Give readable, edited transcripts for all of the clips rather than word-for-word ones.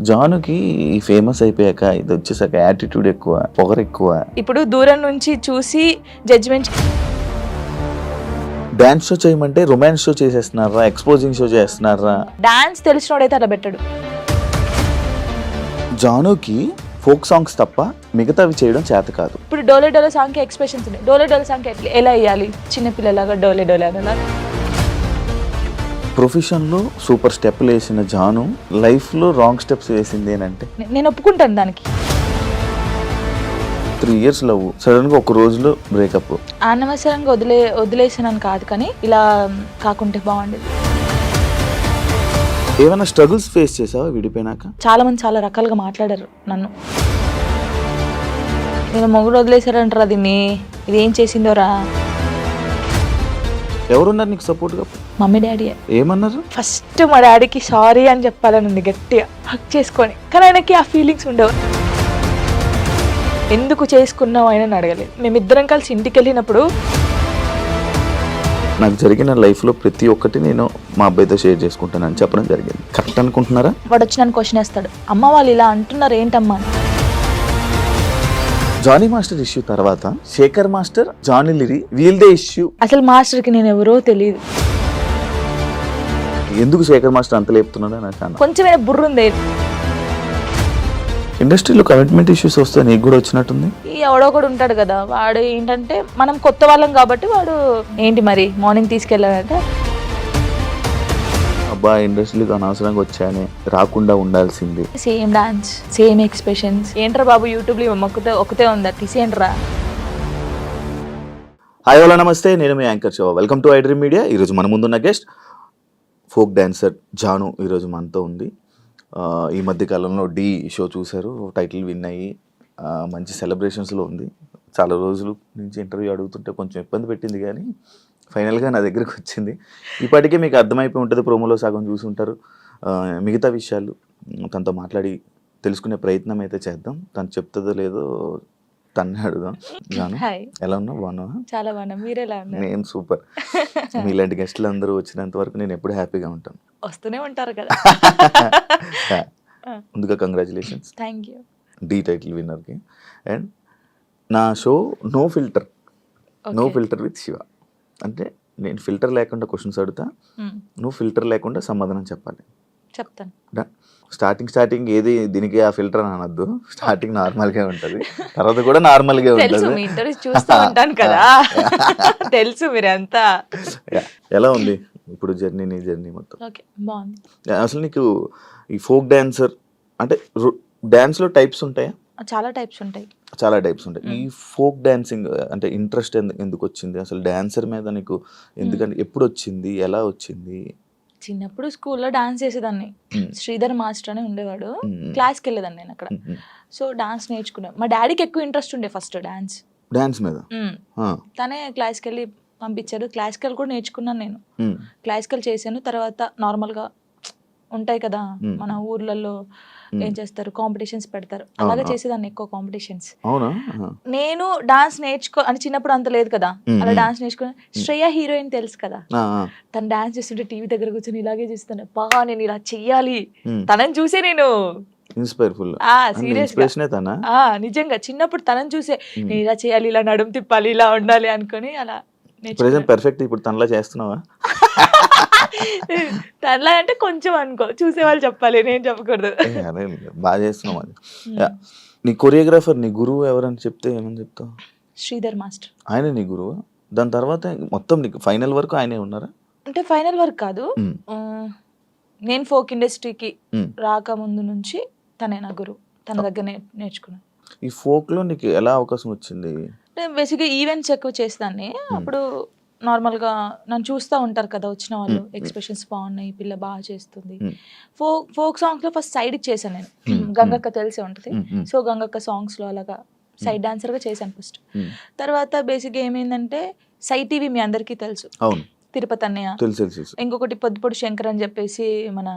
జానుకి famous అయిపోయాక ఇది వచ్చేసాక యాటిట్యూడ్ ఎక్కువ, పొగరు ఎక్కువ. ఇప్పుడు దూరం నుంచి చూసి జడ్జిమెంట్. డాన్స్ షో చేయమంటే రొమాన్స్ షో చేసేస్తున్నారా, ఎక్స్పోజింగ్ షో చేస్తున్నారా? డాన్స్ తెలిసినోడైతే అలా పెట్టాడు. జానుకి ఫోక్ సాంగ్స్ తప్ప మిగతావి చేయడం చేత కాదు. ఇప్పుడు డోలే డోలే సాంగ్ కి ఎక్స్ప్రెషన్స్ ఉన్నాయి. డోలే డోలే సాంగ్ ఎలా వేయాలి? చిన్నపిల్లలాగా డోలే డోలే అలా. ప్రొఫెషన్లో సూపర్ స్టెప్లు వేసిన జాను లైఫ్లో రాంగ్ స్టెప్స్ వేసింది అంటే నేను ఒప్పుకుంటాను దానికి. 3 years లవ్, సడన్గా ఒక రోజులో బ్రేకప్. అనవసరంగా వదిలేసానని కాదు, కానీ ఇలా కాకుంటే బాగుండేది. ఏమైనా స్ట్రగుల్స్ ఫేస్ చేసావా విడిపోయినాక? చాలా మంది చాలా రకాలుగా మాట్లాడారు నన్ను. నేను మొగుడు వదిలేసారంటారా దీన్ని, ఇది ఏం చేసిందోరా. ఎవరున్నారు నీకు సపోర్ట్గా? Mummy daddy. ఏమన్నారు? ఫస్ట్ మా డాడీకి సారీ అని చెప్పాలని ఉంది గట్టిగా, హక్ చేసుకొని. కానీ ఆయనకి ఆ ఫీలింగ్స్ ఉండవు. ఎందుకు చేసుకున్నావు ఆయన అడగలేదు. మేమిద్దరం కలిసి ఇంటికి వెళ్ళినప్పుడు నాకు జరిగిన లైఫ్లో ప్రతి ఒక్కటి నేను మా అబ్బాయితో షేర్ చేసుకుంటానని చెప్పడం జరిగింది. కరెక్ట్ అనుకుంటున్నారా? వాడు వచ్చి నన్ను క్వశ్చన్ వేస్తాడు, అమ్మ వాళ్ళు ఇలా అంటున్నారు ఏంటమ్మా అని. జానీ మాస్టర్ ఇష్యూ తర్వాత శేఖర్ మాస్టర్, జానీ లిరి వీళ్ళదే ఇష్యూ. అసలు మాస్టర్కి నేను ఎవరో తెలియదు. ఎందుకు శేఖర్ మాస్టర్ అంత లేపుతున్నాడో నాకు అన్న. కొంచెం బుర్ర ఉంది. ఇండస్ట్రీలో కమిట్మెంట్ ఇష్యూస్ వస్తే నీకు కూడా వచ్చినట్టుంది. ఈ ఎవడో కూడా ఉంటాడు కదా, వాడు ఏంటంటే మనం కొత్త వాళ్ళం కాబట్టి వాడు ఏంటి మరి మార్నింగ్ తీసుకెళ్ళాడంటే అబ్బా ఇండస్ట్రీకి అనవసరంగా వచ్చాయని, రాకుండా ఉండాల్సింది. Same dance, same expressions. ఏంట్రా బాబు యూట్యూబ్లో ఒకతే ఉందా, తీసేయండిరా. హాయ్ హలో నమస్తే, నేను మీ anchor Shiva. Welcome to I dream media. ఈరోజు మన ముందున్న గెస్ట్ ఫోక్ డాన్సర్ జాను ఈరోజు మనతో ఉంది. ఈ మధ్య కాలంలో డి షో చూశారు, టైటిల్ విన్ అయ్యి మంచి సెలబ్రేషన్స్లో ఉంది. చాలా రోజుల నుంచి ఇంటర్వ్యూ అడుగుతుంటే కొంచెం ఇబ్బంది పెట్టింది, కానీ ఫైనల్గా నా దగ్గరకు వచ్చింది. ఇప్పటికే మీకు అర్థమైపోయి ఉంటుంది, ప్రోమోలో సగం చూసి ఉంటారు. మిగతా విషయాలు తనతో మాట్లాడి తెలుసుకునే ప్రయత్నం అయితే చేద్దాం. తను చెప్తుందో లేదో తన్నే అడుగుదాం. జాను ఎలా ఉన్నావు? బాగున్నావా? చాలా బాగున్నా, మీరు ఎలా ఉన్నారు? నేను సూపర్. మీలాంటి గెస్టులు అందరూ వచ్చినంత వరకు నేను ఎప్పుడు హ్యాపీగా ఉంటాను. వస్తూనే ఉంటారు కదా. ముందుగా congratulations, thank you. The title విన్నర్కి. అండ్ నా show no filter, no filter with Shiva. అంటే నేను ఫిల్టర్ లేకుండా క్వశ్చన్స్ అడుగుతా, నువ్వు ఫిల్టర్ లేకుండా సమాధానం చెప్పాలి. చెప్తాను. స్టార్టింగ్ ఏది దీనికి ఆ ఫిల్టర్ అని అనొద్దు. స్టార్టింగ్ నార్మల్గా ఉంటుంది, తర్వాత కూడా నార్మల్గా తెలుసు, ఉంటుంది. మీ ఇంటర్వ్యూ చూస్తూ ఉంటాను కదా, తెలుసు మీరంతా. ఎలా ఉంది ఇప్పుడు జర్నీ, నీ జర్నీ మొత్తం? ఓకే, బాగుంది. అసలు నీకు ఈ ఫోక్ డాన్సర్ అంటే డాన్స్లో టైప్స్ ఉంటాయా? చాలా టైప్స్ ఉంటాయి. చాలా టైప్స్ ఉంటాయి. ఈ ఫోక్ డాన్సింగ్ అంటే ఇంట్రెస్ట్ ఎందుకు వచ్చింది అసలు డాన్సర్ మీద నీకు? ఎందుకంటే ఎప్పుడు వచ్చింది, ఎలా వచ్చింది? చిన్నప్పుడు స్కూల్లో డాన్స్ చేసేదాన్ని. శ్రీధర్ మాస్టర్ అని ఉండేవాడు, క్లాస్కి వెళ్ళేదాన్ని నేను అక్కడ. సో డాన్స్ నేర్చుకున్నాను. మా డాడీకి ఎక్కువ ఇంట్రెస్ట్ ఉండే ఫస్ట్ డాన్స్ మీద. తనే క్లాస్కి వెళ్ళి పంపించారు. క్లాసికల్ కూడా నేర్చుకున్నాను నేను. క్లాసికల్ చేశాను. తర్వాత నార్మల్గా ఉంటాయి కదా మన ఊర్లలో, ఏం చేస్తారు, కాంపిటీషన్స్ పెడతారు, అలాగే చేసేదాన్ని ఎక్కువ కాంపిటీషన్స్. నేను డాన్స్ అని చిన్నప్పుడు అంత లేదు కదా, అలా డాన్స్ నేర్చుకుని. శ్రేయ హీరోయిన్ తెలుసు కదా, తను డాన్స్ చేస్తుంటే టీవీ దగ్గర కూర్చొని ఇలాగే చూస్తాను, బాగా నేను ఇలా చెయ్యాలి, తనని చూసే నేను నిజంగా చిన్నప్పుడు తనని చూసే నేను ఇలా చేయాలి, ఇలా నడుము తిప్పాలి, ఇలా ఉండాలి అనుకుని అలా పర్ఫెక్ట్. ఇప్పుడు తనలా చేస్తున్నావా? తనలా అంటే కొంచెం అనుకో, చూసే వాళ్ళు చెప్పాలి, నేను చెప్పకూడదు. బాగా చేస్తున్నావు. అది నీ కొరియోగ్రాఫర్, నీ గురువు ఎవరని చెప్తే ఏమని చెప్తావు? శ్రీధర్ మాస్టర్. ఆయన నీ గురువు? దాని తర్వాత మొత్తం నీకు ఫైనల్ వరకు ఆయనే ఉన్నారా? అంటే ఫైనల్ వర్క్ కాదు, నేను ఫోక్ ఇండస్ట్రీకి రాకముందు నుంచి తనే నా గురువు. తన దగ్గర నేర్చుకున్నాను. ఈ ఫోక్ లో నీకు ఎలా అవకాశం వచ్చింది? బేసిక్గా ఈవెంట్స్ ఎక్కువ చేస్తాను. అప్పుడు నార్మల్గా నన్ను చూస్తూ ఉంటారు కదా వచ్చిన వాళ్ళు, ఎక్స్ప్రెషన్స్ బాగున్నాయి, పిల్ల బాగా చేస్తుంది. ఫోక్ సాంగ్స్లో ఫస్ట్ సైడ్ చేశాను నేను. గంగక్క తెలిసే ఉంటుంది. సో గంగక్క సాంగ్స్లో అలాగా సైడ్ డాన్సర్గా చేశాను ఫస్ట్. తర్వాత బేసిక్గా ఏమైందంటే సై టీవీ మీ అందరికీ తెలుసు, తిరుపతి అన్నయ్య. ఇంకొకటి పొద్దుపొడి శంకర్ అని చెప్పేసి మన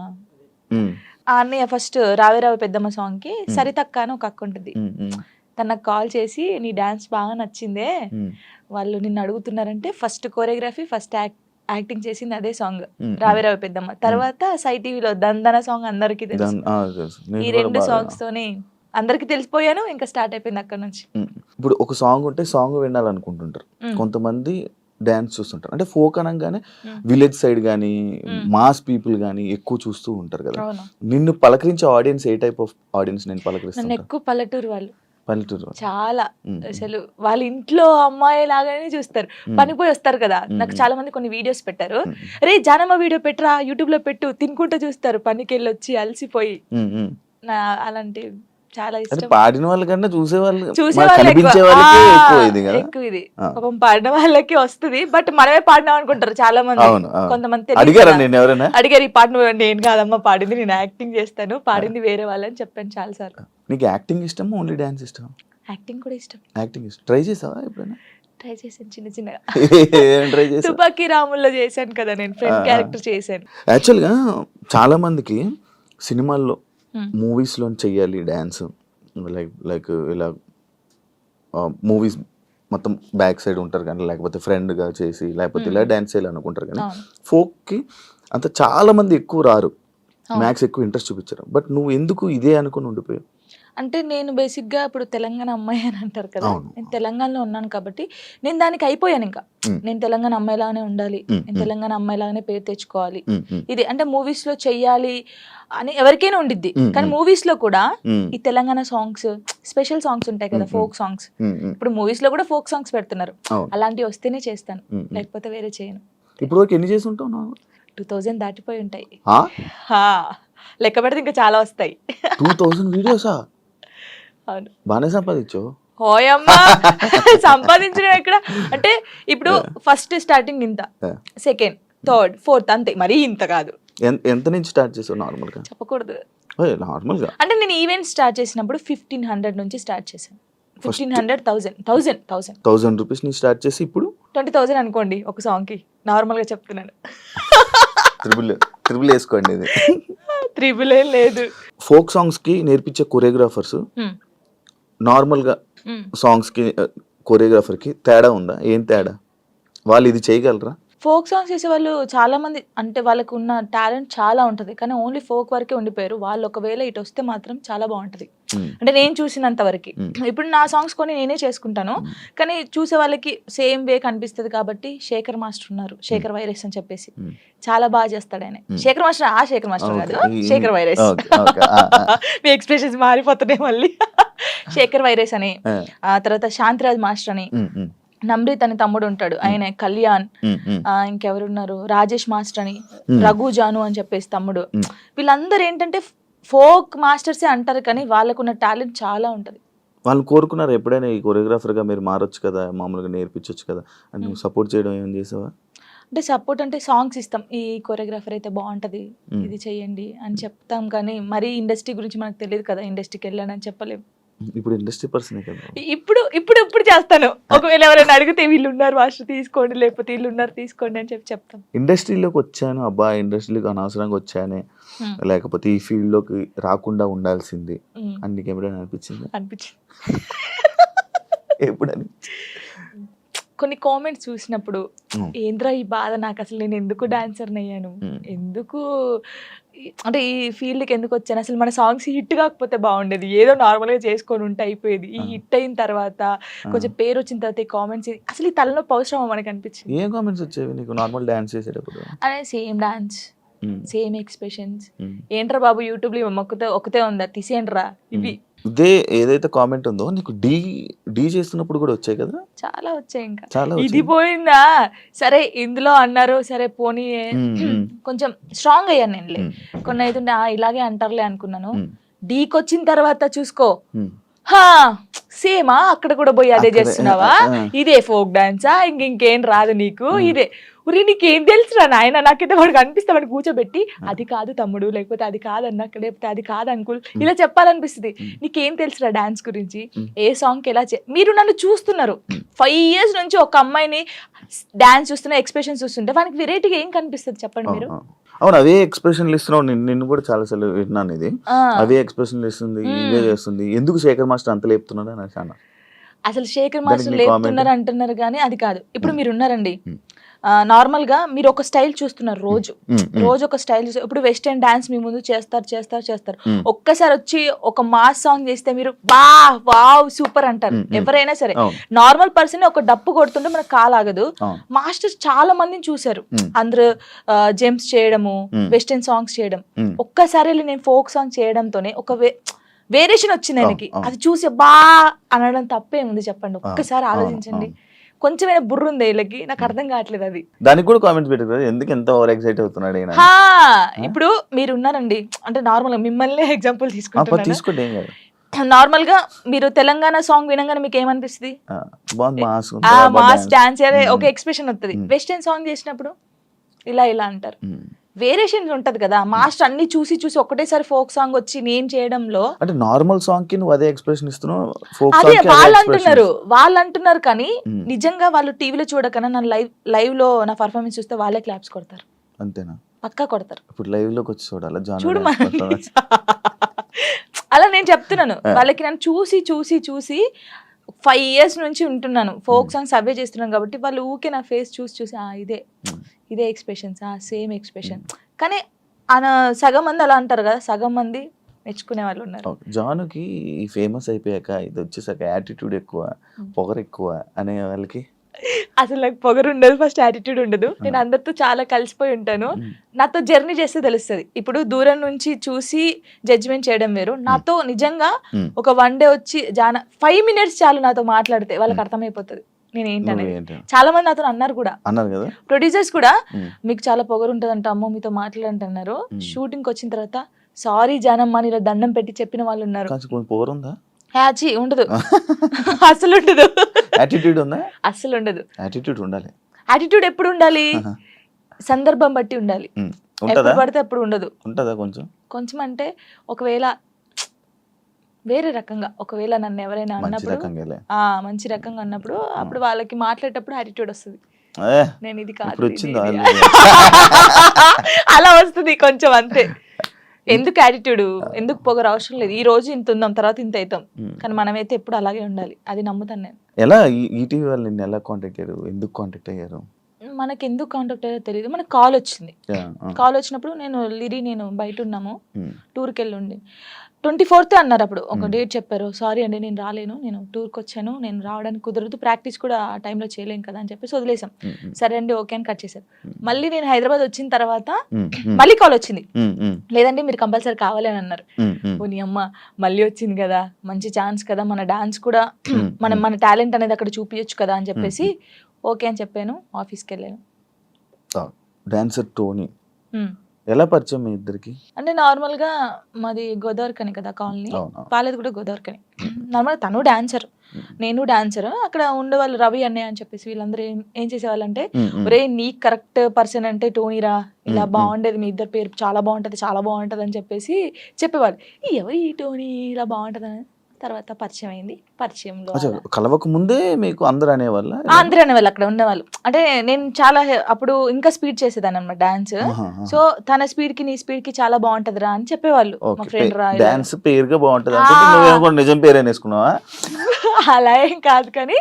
ఆ అన్నయ్య ఫస్ట్ రావే రావే పెద్దమ్మ సాంగ్కి సరితక్క అని ఒక అక్క ఉంటుంది. తనకు కాల్ చేసి నీ డాన్స్ బాగా నచ్చిందే, వాళ్ళు నిన్ను అడుగుతున్నారంటే ఫస్ట్ కోరియోగ్రఫీ, ఫస్ట్ యాక్టింగ్ చేసింది అదే సాంగ్ రావే రావే పెద్దమ్మ. తర్వాత సై టీవీలో దందన సాంగ్ అందరికీ తెలుసు. ఈ 2 సాంగ్స్ తోనే అందరికి తెలిసిపోయాను. ఇంకా స్టార్ట్ అయిపోయింది అక్కడ నుంచి. ఇప్పుడు ఒక సాంగ్ ఉంటే సాంగ్ వినాలనుకుంటుంటారు, కొంతమంది డాన్స్ చూస్తుంటారు. అంటే ఫోక్ అనగానే విలేజ్ సైడ్ కానీ మాస్ పీపుల్ కానీ ఎక్కువ చూస్తూ ఉంటారు కదా. నిన్ను పలకరించే ఆడియన్స్ ఏ టైప్ ఆఫ్ ఆడియన్స్ నేను నన్ను పలకరిస్తాను? ఎక్కువ పల్లెటూరు వాళ్ళు, పల్లెటూరు చాలా అసలు వాళ్ళ ఇంట్లో అమ్మాయి లాగానే చూస్తారు. పనిపోయి వస్తారు కదా, నాకు చాలా మంది కొన్ని వీడియోస్ పెట్టారు. రే జానమ్మ వీడియో పెట్టరా, యూట్యూబ్ లో పెట్టు, తినుకుంటూ చూస్తారు పనికి వెళ్ళి వచ్చి అలసిపోయి. అలాంటి చాలా ఇష్టం. పాడిన వాళ్ళకన్నా చూసే వాళ్ళు ఎక్కువ ఇది పాపం పాడిన వాళ్ళకి వస్తుంది, బట్ మనమే పాడినాం అనుకుంటారు చాలా మంది. కొంతమంది అడిగారు ఈ పాట నేను కాదమ్మా పాడింది, నేను యాక్టింగ్ చేస్తాను, పాడింది వేరే వాళ్ళని చెప్పాను చాలా సార్లు. నీకు యాక్టింగ్ ఇష్టం, ఓన్లీ డాన్స్ ఇష్టం? యాక్టింగ్ కూడా ఇష్టం. యాక్టింగ్ ఇష్టం. ట్రై చేసావా ఎప్పుడైనా? ట్రై చేశాను చిన్న చిన్నగా. తుపాకీ రాముల్లో చేశాను కదా నేను, ఫ్రెండ్ క్యారెక్టర్ చేశాను. యాక్చువల్గా చాలా మందికి సినిమాల్లో మూవీస్లో చెయ్యాలి డ్యాన్స్, లైక్ ఇలా మూవీస్ మొత్తం బ్యాక్ సైడ్ ఉంటారు కానీ, లేకపోతే ఫ్రెండ్గా చేసి లేకపోతే ఇలా డ్యాన్స్ చేయాలి అనుకుంటారు కానీ, ఫోక్కి అంత చాలా మంది ఎక్కువ రారు, మ్యాథ్స్ ఎక్కువ ఇంట్రెస్ట్ చూపించారు. బట్ నువ్వు ఎందుకు ఇదే అనుకుని ఉండిపోయావు? అంటే నేను బేసిక్గా ఇప్పుడు తెలంగాణ అమ్మాయి అని అంటారు కదా, నేను తెలంగాణలో ఉన్నాను కాబట్టి నేను దానికి అయిపోయాను. ఇంకా నేను తెలంగాణ అమ్మాయిలాగానే ఉండాలి, నేను తెలంగాణ అమ్మాయిలాగానే పేరు తెచ్చుకోవాలి, ఇది అంటే మూవీస్ లో చెయ్యాలి అని ఎవరికైనా ఉండిద్ది. కానీ మూవీస్ లో కూడా ఈ తెలంగాణ సాంగ్స్, స్పెషల్ సాంగ్స్ ఉంటాయి కదా, ఫోక్ సాంగ్స్. ఇప్పుడు మూవీస్ లో కూడా ఫోక్ సాంగ్స్ పెడుతున్నారు, అలాంటివి వస్తేనే చేస్తాను, లేకపోతే వేరే చేయను. ఇప్పుడు ఎన్ని చేసి ఉంటావు? 2000 దాటిపోయి ఉంటాయి. లెక్క పెడితే ఇంకా చాలా వస్తాయి. 2000 వీడియోసా? అవును. బాగానే సంపాదించావు. ఓయమ్మా సంపాదించడం ఎక్కడ అంటే, ఇప్పుడు ఫస్ట్ స్టార్టింగ్ ఇంత, సెకండ్, థర్డ్, ఫోర్త్, అంతే, మరీ ఇంత కాదు. ఎంత నుంచి స్టార్ట్ చేసావు నార్మల్గా? చెప్పకూడదు. నార్మల్గా అంటే నేను ఈవెంట్ స్టార్ట్ చేసినప్పుడు 1500 నుంచి స్టార్ట్ చేశాను. 1500, 1000 రూపీస్ నుంచి స్టార్ట్ చేసి ఇప్పుడు 20,000 అనుకోండి ఒక సాంగ్ కి, నార్మల్ గా చెప్తున్నాను. త్రిబుల్ వేసుకోండి. ఇది త్రిబుల్ ఏం లేదు. ఫోక్ సాంగ్స్ కి నేర్పించే కొరియోగ్రాఫర్స్ నార్మల్ గా సాంగ్స్ కి కొరియోగ్రాఫర్ కి తేడా ఉందా? ఏం తేడా? వాళ్ళు ఇది చేయగలరా? ఫోక్ సాంగ్స్ చేసే వాళ్ళు చాలా మంది, అంటే వాళ్ళకు ఉన్న టాలెంట్ చాలా ఉంటుంది, కానీ ఓన్లీ ఫోక్ వరకే ఉండిపోయారు. వాళ్ళు ఒకవేళ ఇటు వస్తే మాత్రం చాలా బాగుంటది. అంటే నేను చూసినంత వరకు, ఇప్పుడు నా సాంగ్స్ కొని నేనే చేసుకుంటాను, కానీ చూసే వాళ్ళకి సేమ్ వే కనిపిస్తుంది. కాబట్టి శేఖర్ మాస్టర్ ఉన్నారు, శేఖర్ వైరస్ అని చెప్పేసి, చాలా బాగా చేస్తాడు ఆయన. శేఖర్ మాస్టర్, ఆ శేఖర్ మాస్టర్ కాదు, శేఖర్ వైరస్. మీ ఎక్స్ప్రెషన్స్ మారిపోతున్నాయి మళ్ళీ. శేఖర్ వైరస్ అని, ఆ తర్వాత శాంతిరాజ్ మాస్టర్ అని, నమ్రీత్ అని తమ్ముడు ఉంటాడు, ఆయన కళ్యాణ్, ఇంకెవరున్నారు, రాజేష్ మాస్టర్ అని, రఘు జాను అని చెప్పేసి తమ్ముడు. వీళ్ళందరూ ఏంటంటే ఫోక్ మాస్టర్సే అంటారు, కానీ వాళ్ళకున్న టాలెంట్ చాలా ఉంటది. వాళ్ళు కోరుకున్నారు ఎప్పుడైనా ఈ కొరియోగ్రాఫర్ గా మీరు మారొచ్చు కదా, మామూలుగా నేర్పించవచ్చు కదా అని నువ్వు సపోర్ట్ చేయడం ఏం చేసావా? అంటే సపోర్ట్ అంటే సాంగ్స్ ఇస్తాం, ఈ కొరియోగ్రాఫర్ అయితే బాగుంటది, ఇది చెయ్యండి అని చెప్తాం, కానీ మరీ ఇండస్ట్రీ గురించి మనకు తెలియదు కదా, ఇండస్ట్రీకి వెళ్ళానని చెప్పలేము. ఇప్పుడు ఇండస్ట్రీ పర్సన్ కదా. ఇప్పుడు చేస్తాను. ఒకవేళ ఎవరైనా అడిగితే వీళ్ళు ఉన్నారు మాస్టర్ తీసుకోండి, లేకపోతే వీళ్ళు ఉన్నారు తీసుకోండి అని చెప్తాం. ఇండస్ట్రీలోకి వచ్చాను, అబ్బా ఇండస్ట్రీలోకి అనవసరంగా వచ్చానే, లేకపోతే ఈ ఫీల్డ్ లోకి రాకుండా ఉండాల్సింది అని నీకు ఎప్పుడైనా అనిపించింది? ఎప్పుడు కొన్ని కామెంట్స్ చూసినప్పుడు ఏంద్రా ఈ బాధ, నాకు అసలు నేను ఎందుకు డాన్సర్ని అయ్యాను, ఎందుకు అంటే ఈ ఫీల్డ్కి ఎందుకు వచ్చాను, అసలు మన సాంగ్స్ హిట్ కాకపోతే బాగుండేది, ఏదో నార్మల్గా చేసుకొని ఉంటే అయిపోయేది. ఈ హిట్ అయిన తర్వాత కొంచెం పేరు వచ్చిన తర్వాత ఈ కామెంట్స్, అసలు ఈ తలనొప్పి అవసరమా మనకు అనిపించింది. ఏం కామెంట్స్ వచ్చేవి నీకు నార్మల్ డాన్స్ చేసేటప్పుడు? అదే సేమ్ డాన్స్, సేమ్ ఎక్స్ప్రెషన్స్, ఏంట్రా బాబు యూట్యూబ్ లో ఒకతే ఉందా, తీసేయండిరా ఇవి. ఇదే ఏదైతే కామెంట్ ఉందో నీకు డీ చేస్తున్నప్పుడు కూడా వచ్చాయి కదా? చాలా వచ్చాయి. ఇంకా ఇది పోయిందా, సరే ఇందులో అన్నారు, సరే పోనీ కొంచెం స్ట్రాంగ్ అయ్యాను నేను. కొన్ని అయితే ఇలాగే అంటారులే అనుకున్నాను. డీకి వచ్చిన తర్వాత చూసుకో, సేమా అక్కడ కూడా పోయి అదే చేస్తున్నావా, ఇదే ఫోక్ డాన్సా, ఇంకేం రాదు నీకు, ఇదే ఉరి నీకేం తెలుసురా నాయన, నాకైతే వాడికి అనిపిస్తే వాడిని కూర్చోబెట్టి అది కాదు తమ్ముడు, లేకపోతే అది కాదన్నా, లేకపోతే అది కాదు అంకుల్, ఇలా చెప్పాలనిపిస్తుంది. నీకేం తెలుసురా డాన్స్ గురించి, ఏ సాంగ్ ఎలా మీరు నన్ను చూస్తున్నారు 5 years నుంచి, ఒక అమ్మాయిని డాన్స్ చూస్తున్నా, ఎక్స్ప్రెషన్స్ చూస్తుంటే వానికి వెరైటీగా ఏం కనిపిస్తుంది చెప్పండి మీరు? అవును, అవే ఎక్స్ప్రెషన్లు ఇస్తున్నావు. నిన్ను కూడా చాలా సార్లు విన్నాను, ఇది అవే ఎక్స్ప్రెషన్లు ఇస్తుంది, ఇవే చేస్తుంది. ఎందుకు శేఖర్ మాస్టర్ అంత లేపుతున్నాడు అని అన్నా. అసలు శేఖర్ మాస్టర్ లేపుతున్నారు అంటున్నారు, కానీ అది కాదు. ఇప్పుడు మీరు ఉన్నారండి, నార్మల్ గా మీరు ఒక స్టైల్ చూస్తున్నారు రోజు ఒక స్టైల్ చూస్తారు. ఇప్పుడు వెస్టర్న్ డాన్స్ మీ ముందు చేస్తారు ఒక్కసారి వచ్చి ఒక మాస్ సాంగ్ చేస్తే మీరు వావ్ సూపర్ అంటారు ఎవరైనా సరే. నార్మల్ పర్సన్ ఒక డప్పు కొడుతుంటే మనకు కాలాగదు. మాస్టర్స్ చాలా మందిని చూసారు, అందరూ జెమ్స్ చేయడము, వెస్టర్న్ సాంగ్స్ చేయడం. ఒక్కసారి నేను ఫోక్ సాంగ్ చేయడంతోనే ఒక వేరియేషన్ వచ్చింది ఆయనకి. అది చూసి అనడం తప్పేముంది చెప్పండి, ఒక్కసారి ఆలోచించండి. కొంచెమైనా బుర్ర ఉంది వీళ్ళకి, నాకు అర్థం కావట్లేదు అది. దానికి కూడా కామెంట్స్ పెట్టారు, ఎందుకు ఎంత ఓవర్ ఎక్సైట్ అవుతున్నాడు ఇప్పుడు మీరు ఉన్నారండి, అంటే నార్మల్ గా మిమ్మల్ని ఎగ్జాంపుల్ తీసుకోండి. నార్మల్ గా మీరు తెలంగాణ సాంగ్ వినగానే మీకు ఏమనిపిస్తుంది? మాస్ డాన్స్ ఒక ఎక్స్ప్రెషన్ వస్తుంది. వెస్టర్న్ సాంగ్ చేసినప్పుడు ఇలా అంటారు. వేరియేషన్ ఉంటది కదా. మాస్టర్ అన్ని చూసి ఒకటేసారి ఫోక్ సాంగ్ వచ్చి నేను చేయడంలో, అంటే నార్మల్ సాంగ్ కి నువ్వు అదే ఎక్స్ప్రెషన్ ఇస్తున్నావు, అదే వాళ్ళు అంటున్నారు కానీ నిజంగా వాళ్ళు టీవీలో చూడకన్నా నా లైవ్ లో నా పర్ఫార్మెన్స్ చూస్తే వాళ్ళే క్లాప్స్ కొడతారు. అంతేనా? పక్కా కొడతారు. ఇప్పుడు లైవ్ లోకి వచ్చి చూడు అలా నేను చెప్తున్నాను వాళ్ళకి. నన్ను చూసి 5 years నుంచి ఉంటున్నాను, ఫోక్ సాంగ్స్ అవే చేస్తున్నాను కాబట్టి వాళ్ళు ఊకే నా ఫేస్ చూసి ఇదే ఎక్స్ప్రెషన్స్, సేమ్ ఎక్స్ప్రెషన్. కానీ సగం మంది అలా అంటారు కదా, సగం మంది మెచ్చుకునే వాళ్ళు ఉన్నారు. జానుకి ఫేమస్ అయిపోయాక ఇది వచ్చేసాక యాటిట్యూడ్ ఎక్కువ, పొగరు ఎక్కువ అనే వాళ్ళకి అసలు నాకు పొగరు ఉండదు, ఫస్ట్ యాటిట్యూడ్ ఉండదు. నేను అందరితో చాలా కలిసిపోయి ఉంటాను. నాతో జర్నీ చేస్తే తెలుస్తుంది. ఇప్పుడు దూరం నుంచి చూసి జడ్జిమెంట్ చేయడం వేరు. నాతో నిజంగా ఒక 1 day వచ్చి 5 minutes చాలు నాతో మాట్లాడితే వాళ్ళకి అర్థమైపోతుంది నేను ఏంటనేది. చాలా మంది నాతో అన్నారు కూడా, ప్రొడ్యూసర్స్ కూడా, మీకు చాలా పొగరు ఉంటుంది అంట, అమ్మో మీతో మాట్లాడంటున్నారు. షూటింగ్ వచ్చిన తర్వాత సారీ జానమ్మ ఇలా దండం పెట్టి చెప్పిన వాళ్ళు ఉన్నారు. ఉండదు, అసలు ఉండదు. అసలు ఉండదు. యాటిట్యూడ్ ఎప్పుడు ఉండాలి? సందర్భం బట్టి ఉండాలి. ఎప్పుడు పడితే అప్పుడు ఉండదు. కొంచెం అంటే ఒకవేళ వేరే రకంగా, ఒకవేళ నన్ను ఎవరైనా అన్నప్పుడు మంచి రకంగా అన్నప్పుడు అప్పుడు వాళ్ళకి మాట్లాడేటప్పుడు యాటిట్యూడ్ వస్తుంది. నేను ఇది కాదు అలా వస్తుంది కొంచెం, అంతే. ఎందుకు యాటిట్యూడ్, ఎందుకు పొగరు అవసరం లేదు. ఈ రోజు ఇంత ఉందాం, తర్వాత ఇంత అవుతాం, కానీ మనమైతే ఎప్పుడు అలాగే ఉండాలి. అది నమ్ముతాను నేను. ఎలా ఈటీవీ వాళ్ళు నిన్ను ఎలా కాంటాక్ట్ అయ్యారు, ఎందుకు కాంటాక్ట్ అయ్యారు? మనకి ఎందుకు కాంటాక్ట్ అయ్యారో తెలియదు. మనకు కాల్ వచ్చింది. కాల్ వచ్చినప్పుడు నేను బయట ఉన్నాము, టూర్కి వెళ్ళి ఉండి 24th అన్నారు. అప్పుడు ఒక డేట్ చెప్పారు. సారీ అండి నేను రాలేను, నేను టూర్కి వచ్చాను, నేను రావడానికి కుదరదు, ప్రాక్టీస్ కూడా ఆ టైంలో చేయలేను కదా అని చెప్పేసి వదిలేసాం. సరే అండి ఓకే అని కట్ చేశారు. మళ్ళీ నేను హైదరాబాద్ వచ్చిన తర్వాత మళ్ళీ కాల్ వచ్చింది. లేదండి మీరు కంపల్సరీ కావాలి అని అన్నారు. నీ అమ్మ మళ్ళీ వచ్చింది కదా, మంచి ఛాన్స్ కదా, మన డాన్స్ కూడా మన టాలెంట్ అనేది అక్కడ చూపించచ్చు కదా అని చెప్పేసి ఓకే అని చెప్పాను. ఆఫీస్కి వెళ్ళాను. డాన్సర్ టోనీ ఎలా పరిచయం మీ ఇద్దరికి? అంటే నార్మల్ గా మాది గోదావరికని కదా కాలనీ, వాళ్ళది కూడా గోదావరికని. నార్మల్ తను డాన్సర్, నేను డాన్సర్. అక్కడ ఉండేవాళ్ళు రవి అన్నయ్య అని చెప్పేసి వీళ్ళందరూ ఏం చేసేవాళ్ళు అంటే, ఒరే నీ కరెక్ట్ పర్సన్ అంటే టోనీరా, ఇలా బాగుండేది, మీ ఇద్దరు పేరు చాలా బాగుంటది అని చెప్పేసి చెప్పేవాళ్ళు. ఎవరు ఈ టోనీ ఇలా బాగుంటది అని. తర్వాత పరిచయం అయింది. పరిచయంలో కలవక ముందే మీకు అందరూ అనేవాళ్ళు అక్కడ ఉండేవాళ్ళు. అంటే నేను చాలా అప్పుడు ఇంకా స్పీడ్ చేసేదాన్ని అన్నమాట డాన్స్. సో తన స్పీడ్ కి నీ స్పీడ్ కి చాలా బాగుంటదిరా అని చెప్పేవాళ్ళు. మా ఫ్రెండ్ రా డాన్స్ పేరుగా బాగుంటది అంటే నిజం పేరు వేసుకున్నావా? అలా ఏం కాదు కానీ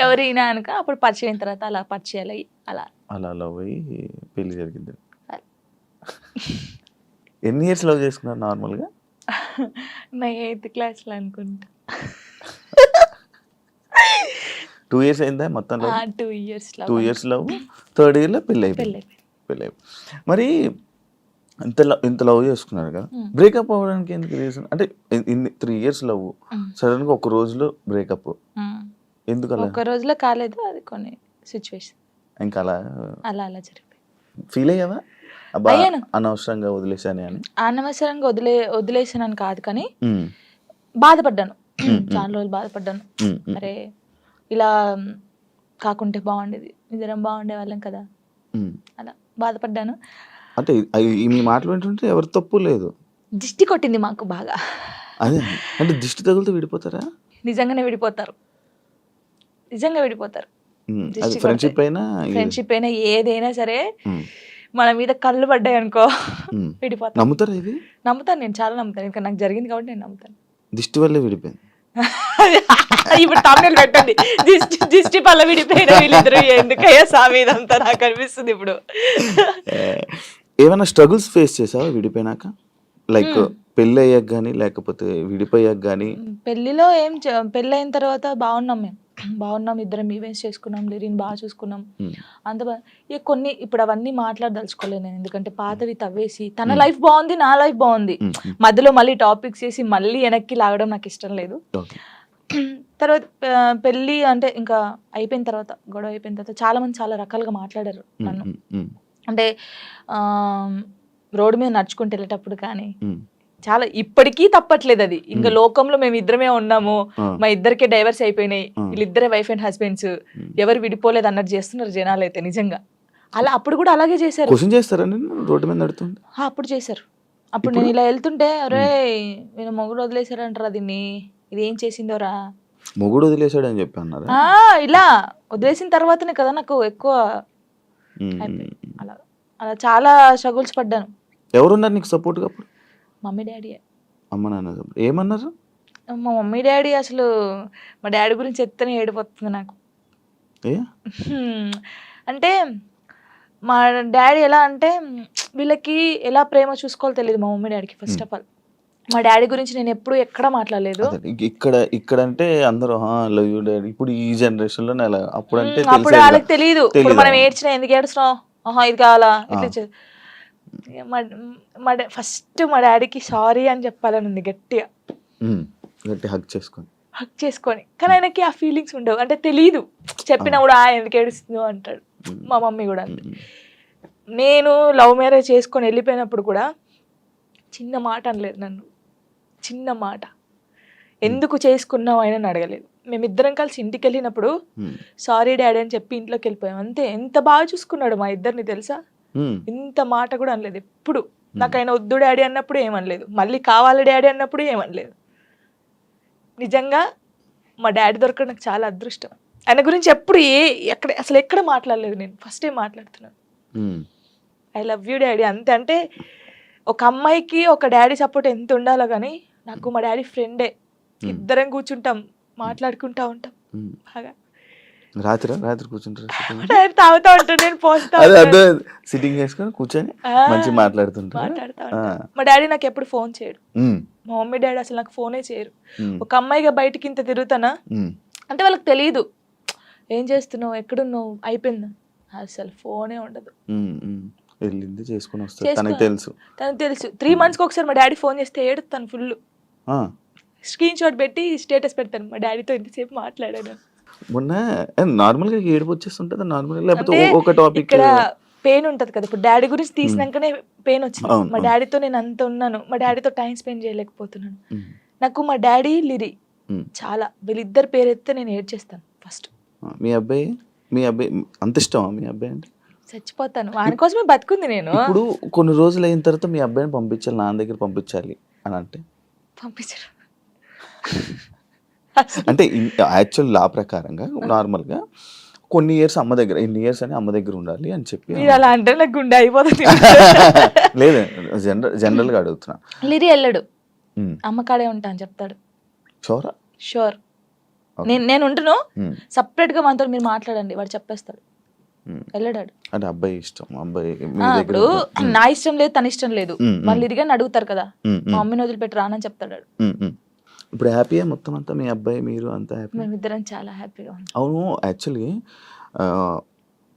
ఎవరైనా అనుక అప్పుడు పరిచయం అయిన తర్వాత అలా పరిచయాలు అయ్యి అలా పోయి పెళ్లి జరిగింది. ఎన్ని ఇయర్స్ లవ్ చేసుకున్నారు నార్మల్ గా? నా 8th class లో అనుకుంటా. 2 years అయిందా మొత్తం? 2 years లవ్. 3rd year లో పెళ్ళి అయిపోయింది. మరి ఇంత లవ్ చేసుకున్నారు కదా, బ్రేకప్ అవ్వడానికి ఎందుకు రీజన్? అంటే 3 years లవ్, సడన్ గా ఒక రోజులో బ్రేకప్ ఎందుకు? అలా ఒక రోజులో కాలేదు, అది కొన్ని సిచ్యువేషన్ ఇంకా అలా జరిగింది. ఫీల్ అయ్యావా అనవసరంగా వదిలేసాను అని? అనవసరంగా వదిలేసానని కాదు కానీ బాధపడ్డాను. చాలా రోజులు బాధపడ్డాను. అరే ఇలా కాకుంటే బాగుండేది, ఇద్దరం బాగుండే వాళ్ళం కదా, అలా బాధపడ్డాను. అంటే మీ మాటలు వింటుంటే ఎవరి తప్పు లేదు. దిష్టి కొట్టింది మాకు బాగా. అదే అంటే దిష్టి తగులుతూ విడిపోతారా? నిజంగానే విడిపోతారు. ఫ్రెండ్షిప్ అయినా ఏదైనా సరే మన మీద కళ్ళు పడ్డాయి అనుకో విడిపోతాను. నమ్ముతారా ఇది? నమ్ముతాను, నేను చాలా నమ్ముతాను. ఇంకా నాకు జరిగింది కాబట్టి నేను నమ్ముతాను. దిష్టి వల్లే విడిపోయింది. ఇప్పుడు తమిళ పెట్టండి, దిష్టి పల్ల విడిపోయిన వీళ్ళిద్దరు ఎందుకయ్యా సామి ఇదంతా నాకు అనిపిస్తుంది ఇప్పుడు. ఏమైనా స్ట్రగుల్స్ ఫేస్ చేసావా విడిపోయినాక? లైక్ పెళ్ళి అయ్యాక కానీ లేకపోతే విడిపోయాక కానీ? పెళ్లిలో పెళ్ళి అయిన తర్వాత బాగున్నాం, మేము బాగున్నాం, ఇద్దరం ఈవెంట్స్ చేసుకున్నాం, లిరిని బాగా చూసుకున్నాం, అంత ఇక కొన్ని ఇప్పుడు అవన్నీ మాట్లాడదలుచుకోలేదు నేను, ఎందుకంటే పాతవి తవ్వేసి తన లైఫ్ బాగుంది, నా లైఫ్ బాగుంది, మధ్యలో మళ్ళీ టాపిక్స్ చేసి మళ్ళీ వెనక్కి లాగడం నాకు ఇష్టం లేదు. తర్వాత పెళ్ళి అంటే ఇంకా అయిపోయిన తర్వాత, గొడవ అయిపోయిన తర్వాత చాలా మంది చాలా రకాలుగా మాట్లాడారు నన్ను. అంటే రోడ్డు మీద నడుచుకుంటూ వెళ్ళేటప్పుడు కానీ చాలా, ఇప్పటికీ తప్పట్లేదు అది. ఇంకా లోకంలో మేము ఇద్దరమే ఉన్నాము, మా ఇద్దరికే డైవర్స్ అయిపోయినాయి, వీళ్ళిద్దరే వైఫ్ అండ్ హస్బెండ్స్, ఎవరు విడిపోలేదు అన్నట్టు చేస్తున్నారు జనాలు అయితే నిజంగా. అలా అప్పుడు కూడా అలాగే చేశారు. క్వశ్చన్ చేస్తారా రోడ్డు మీద నడుతుంటే? అప్పుడు చేశారు. అప్పుడు నేను ఇలా వెళ్తుంటే, అరే నేను మొగుడు వదిలేశారంటారా దీన్ని, ఇది ఏం చేసిందోరా, మొగుడు వదిలేశాడు అని చెప్పి అన్నారు. ఇలా వదిలేసిన తర్వాతనే కదా నాకు ఎక్కువ అలా అలా చాలా స్ట్రగుల్స్ పడ్డాను. ఎవరున్నారు నీకు సపోర్ట్గా అప్పుడు? Mummy daddy. అమ్మ నాన్న ఏమన్నారు? మా మమ్మీ డాడీ అసలు, మా డాడీ గురించి చెప్తేనే ఏడిపోతుంది నాకు. అంటే మా డాడీ ఎలా అంటే, వీళ్ళకి ఎలా ప్రేమ చూసుకోవాలో తెలియదు మా మమ్మీ డాడీకి. ఫస్ట్ ఆఫ్ ఆల్ మా డాడీ గురించి నేను ఎప్పుడు ఎక్కడ మాట్లాడలేదు. ఇక్కడ అంటే అందరూ లవ్ యూ డాడీ, ఇప్పుడు ఈ జనరేషన్ లో అప్పుడు అంటే అప్పుడు వాళ్ళకి తెలియదు. ఇప్పుడు మనం ఏడ్చినా ఎందుకు ఏడుస్తున్నావు, ఇది కావాలా ఇట్లా. ఫస్ట్ మా డాడీకి సారీ అని చెప్పాలని ఉంది గట్టిగా, హక్ చేసుకొని. కానీ ఆయనకి ఆ ఫీలింగ్స్ ఉండవు, అంటే తెలియదు. చెప్పినా కూడా ఎందుకు ఏడుస్తుందో అంటాడు. మా మమ్మీ కూడా అంతే. నేను లవ్ మ్యారేజ్ చేసుకొని వెళ్ళిపోయినప్పుడు కూడా చిన్న మాట అనలేదు నన్ను, చిన్న మాట. ఎందుకు చేసుకున్నావు ఆయన అడగలేదు. మేమిద్దరం కలిసి ఇంటికి వెళ్ళినప్పుడు సారీ డాడీ అని చెప్పి ఇంట్లోకి వెళ్ళిపోయాం అంతే. ఎంత బాగా చూసుకున్నాడు మా ఇద్దరిని తెలుసా, ఇంత మాట కూడా అనలేదు ఎప్పుడు. నాకు ఆయన వద్దు డాడీ అన్నప్పుడు ఏమనలేదు, మళ్ళీ కావాలి డాడీ అన్నప్పుడు ఏమనలేదు. నిజంగా మా డాడీ దొరకడం నాకు చాలా అదృష్టం. ఆయన గురించి ఎప్పుడు అసలు ఎక్కడ మాట్లాడలేదు నేను, ఫస్ట్ టైం మాట్లాడుతున్నాను. ఐ లవ్ యూ డాడీ అంతే. అంటే ఒక అమ్మాయికి ఒక డాడీ సపోర్ట్ ఎంత ఉండాలో కానీ, నాకు మా డాడీ ఫ్రెండే. ఇద్దరం కూర్చుంటాం, మాట్లాడుకుంటా ఉంటాం బాగా. రాత్రి కూర్చుంటారు, తాగుతా ఉంటాను, నేను పోస్తా సిట్టింగ్ చేసుకొని కూర్చొని మంచిగా మాట్లాడుతా. మా డాడీ నాకు ఎప్పుడు ఫోన్ చేయడు, మా మమ్మీ డాడీ అసలు నాకు ఫోనే చేయరు. ఒక అమ్మాయిగా బయటకి ఇంత తిరుగుతానా అంటే వాళ్ళకి తెలియదు, ఏం చేస్తున్నావు, ఎక్కడున్నావు, అయిపోయిందా, అసలు ఫోనే ఉండదు. వెళ్ళింది చేసుకుని వస్తాను, తనకు తెలుసు. 3 months ఒకసారి మా డాడీ ఫోన్ చేస్తే ఏడుతాను ఫుల్, స్క్రీన్ షాట్ పెట్టి స్టేటస్ పెడతాను, మా డాడీతో ఇంతసేపు మాట్లాడాను. మొన్న నార్మల్గా ఏడుపు వచ్చేస్తుంటుంది నార్మల్గా, లేకపోతే ఒక టాపిక్ ఇక్కడ పెయిన్ ఉంటది కదా. ఇప్పుడు డాడీ గురించి తీసినాకనే పెయిన్ వచ్చింది. మా డాడీతో నేను అంత ఉన్నాను, మా డాడీతో టైం స్పెండ్ చేయలేకపోతున్నాను. నాకు మా డాడీ లిరి చాలా, వీళ్ళిద్దరు పేరు ఎత్తే నేను ఏడ్చేస్తాను ఫస్ట్. మీ అబ్బాయి అంత ఇష్టమా మీ అబ్బాయి అంటే? చచ్చిపోతాను వాని కోసమే బతుకుంది నేను. ఇప్పుడు కొన్ని రోజులు అయిన తర్వాత మీ అబ్బాయిని పంపించాలి, నాన్న దగ్గర పంపించాలి అని అంటే పంపించరు. అంటే యాక్చువల్ లా ప్రకారంగా నార్మల్గా కొన్ని ఇయర్స్ అమ్మ దగ్గర, ఇన్ని ఇయర్స్ అని అమ్మ దగ్గర ఉండాలి అని చెప్పి. అలా అంటే నాకు గుండె అయిపోతుంది. లేదు, జనరల్గా అడుగుతున్నా. లిరి వెళ్ళడు, అమ్మ కాడే ఉంటా అని చెప్తాడు. షూర్. నేను ఉంటును, సపరేట్ గా మనతో మీరు మాట్లాడండి, వాడు చెప్పేస్తాడు, వెళ్ళడాడు. అంటే అబ్బాయి ఇష్టం, అబ్బాయి ఇప్పుడు నా ఇష్టం లేదు, తన ఇష్టం లేదు, వాళ్ళు ఇదిగాని అడుగుతారు కదా, మా మమ్మీని వదిలిపెట్టి రానని చెప్తాడు. ఇప్పుడు హ్యాపీయా మొత్తం అంతా, మీ అబ్బాయి మీరు అంతా హ్యాపీ? మేమిద్దరం చాలా హ్యాపీగా ఉన్నాం. అవును, యాక్చువల్లీ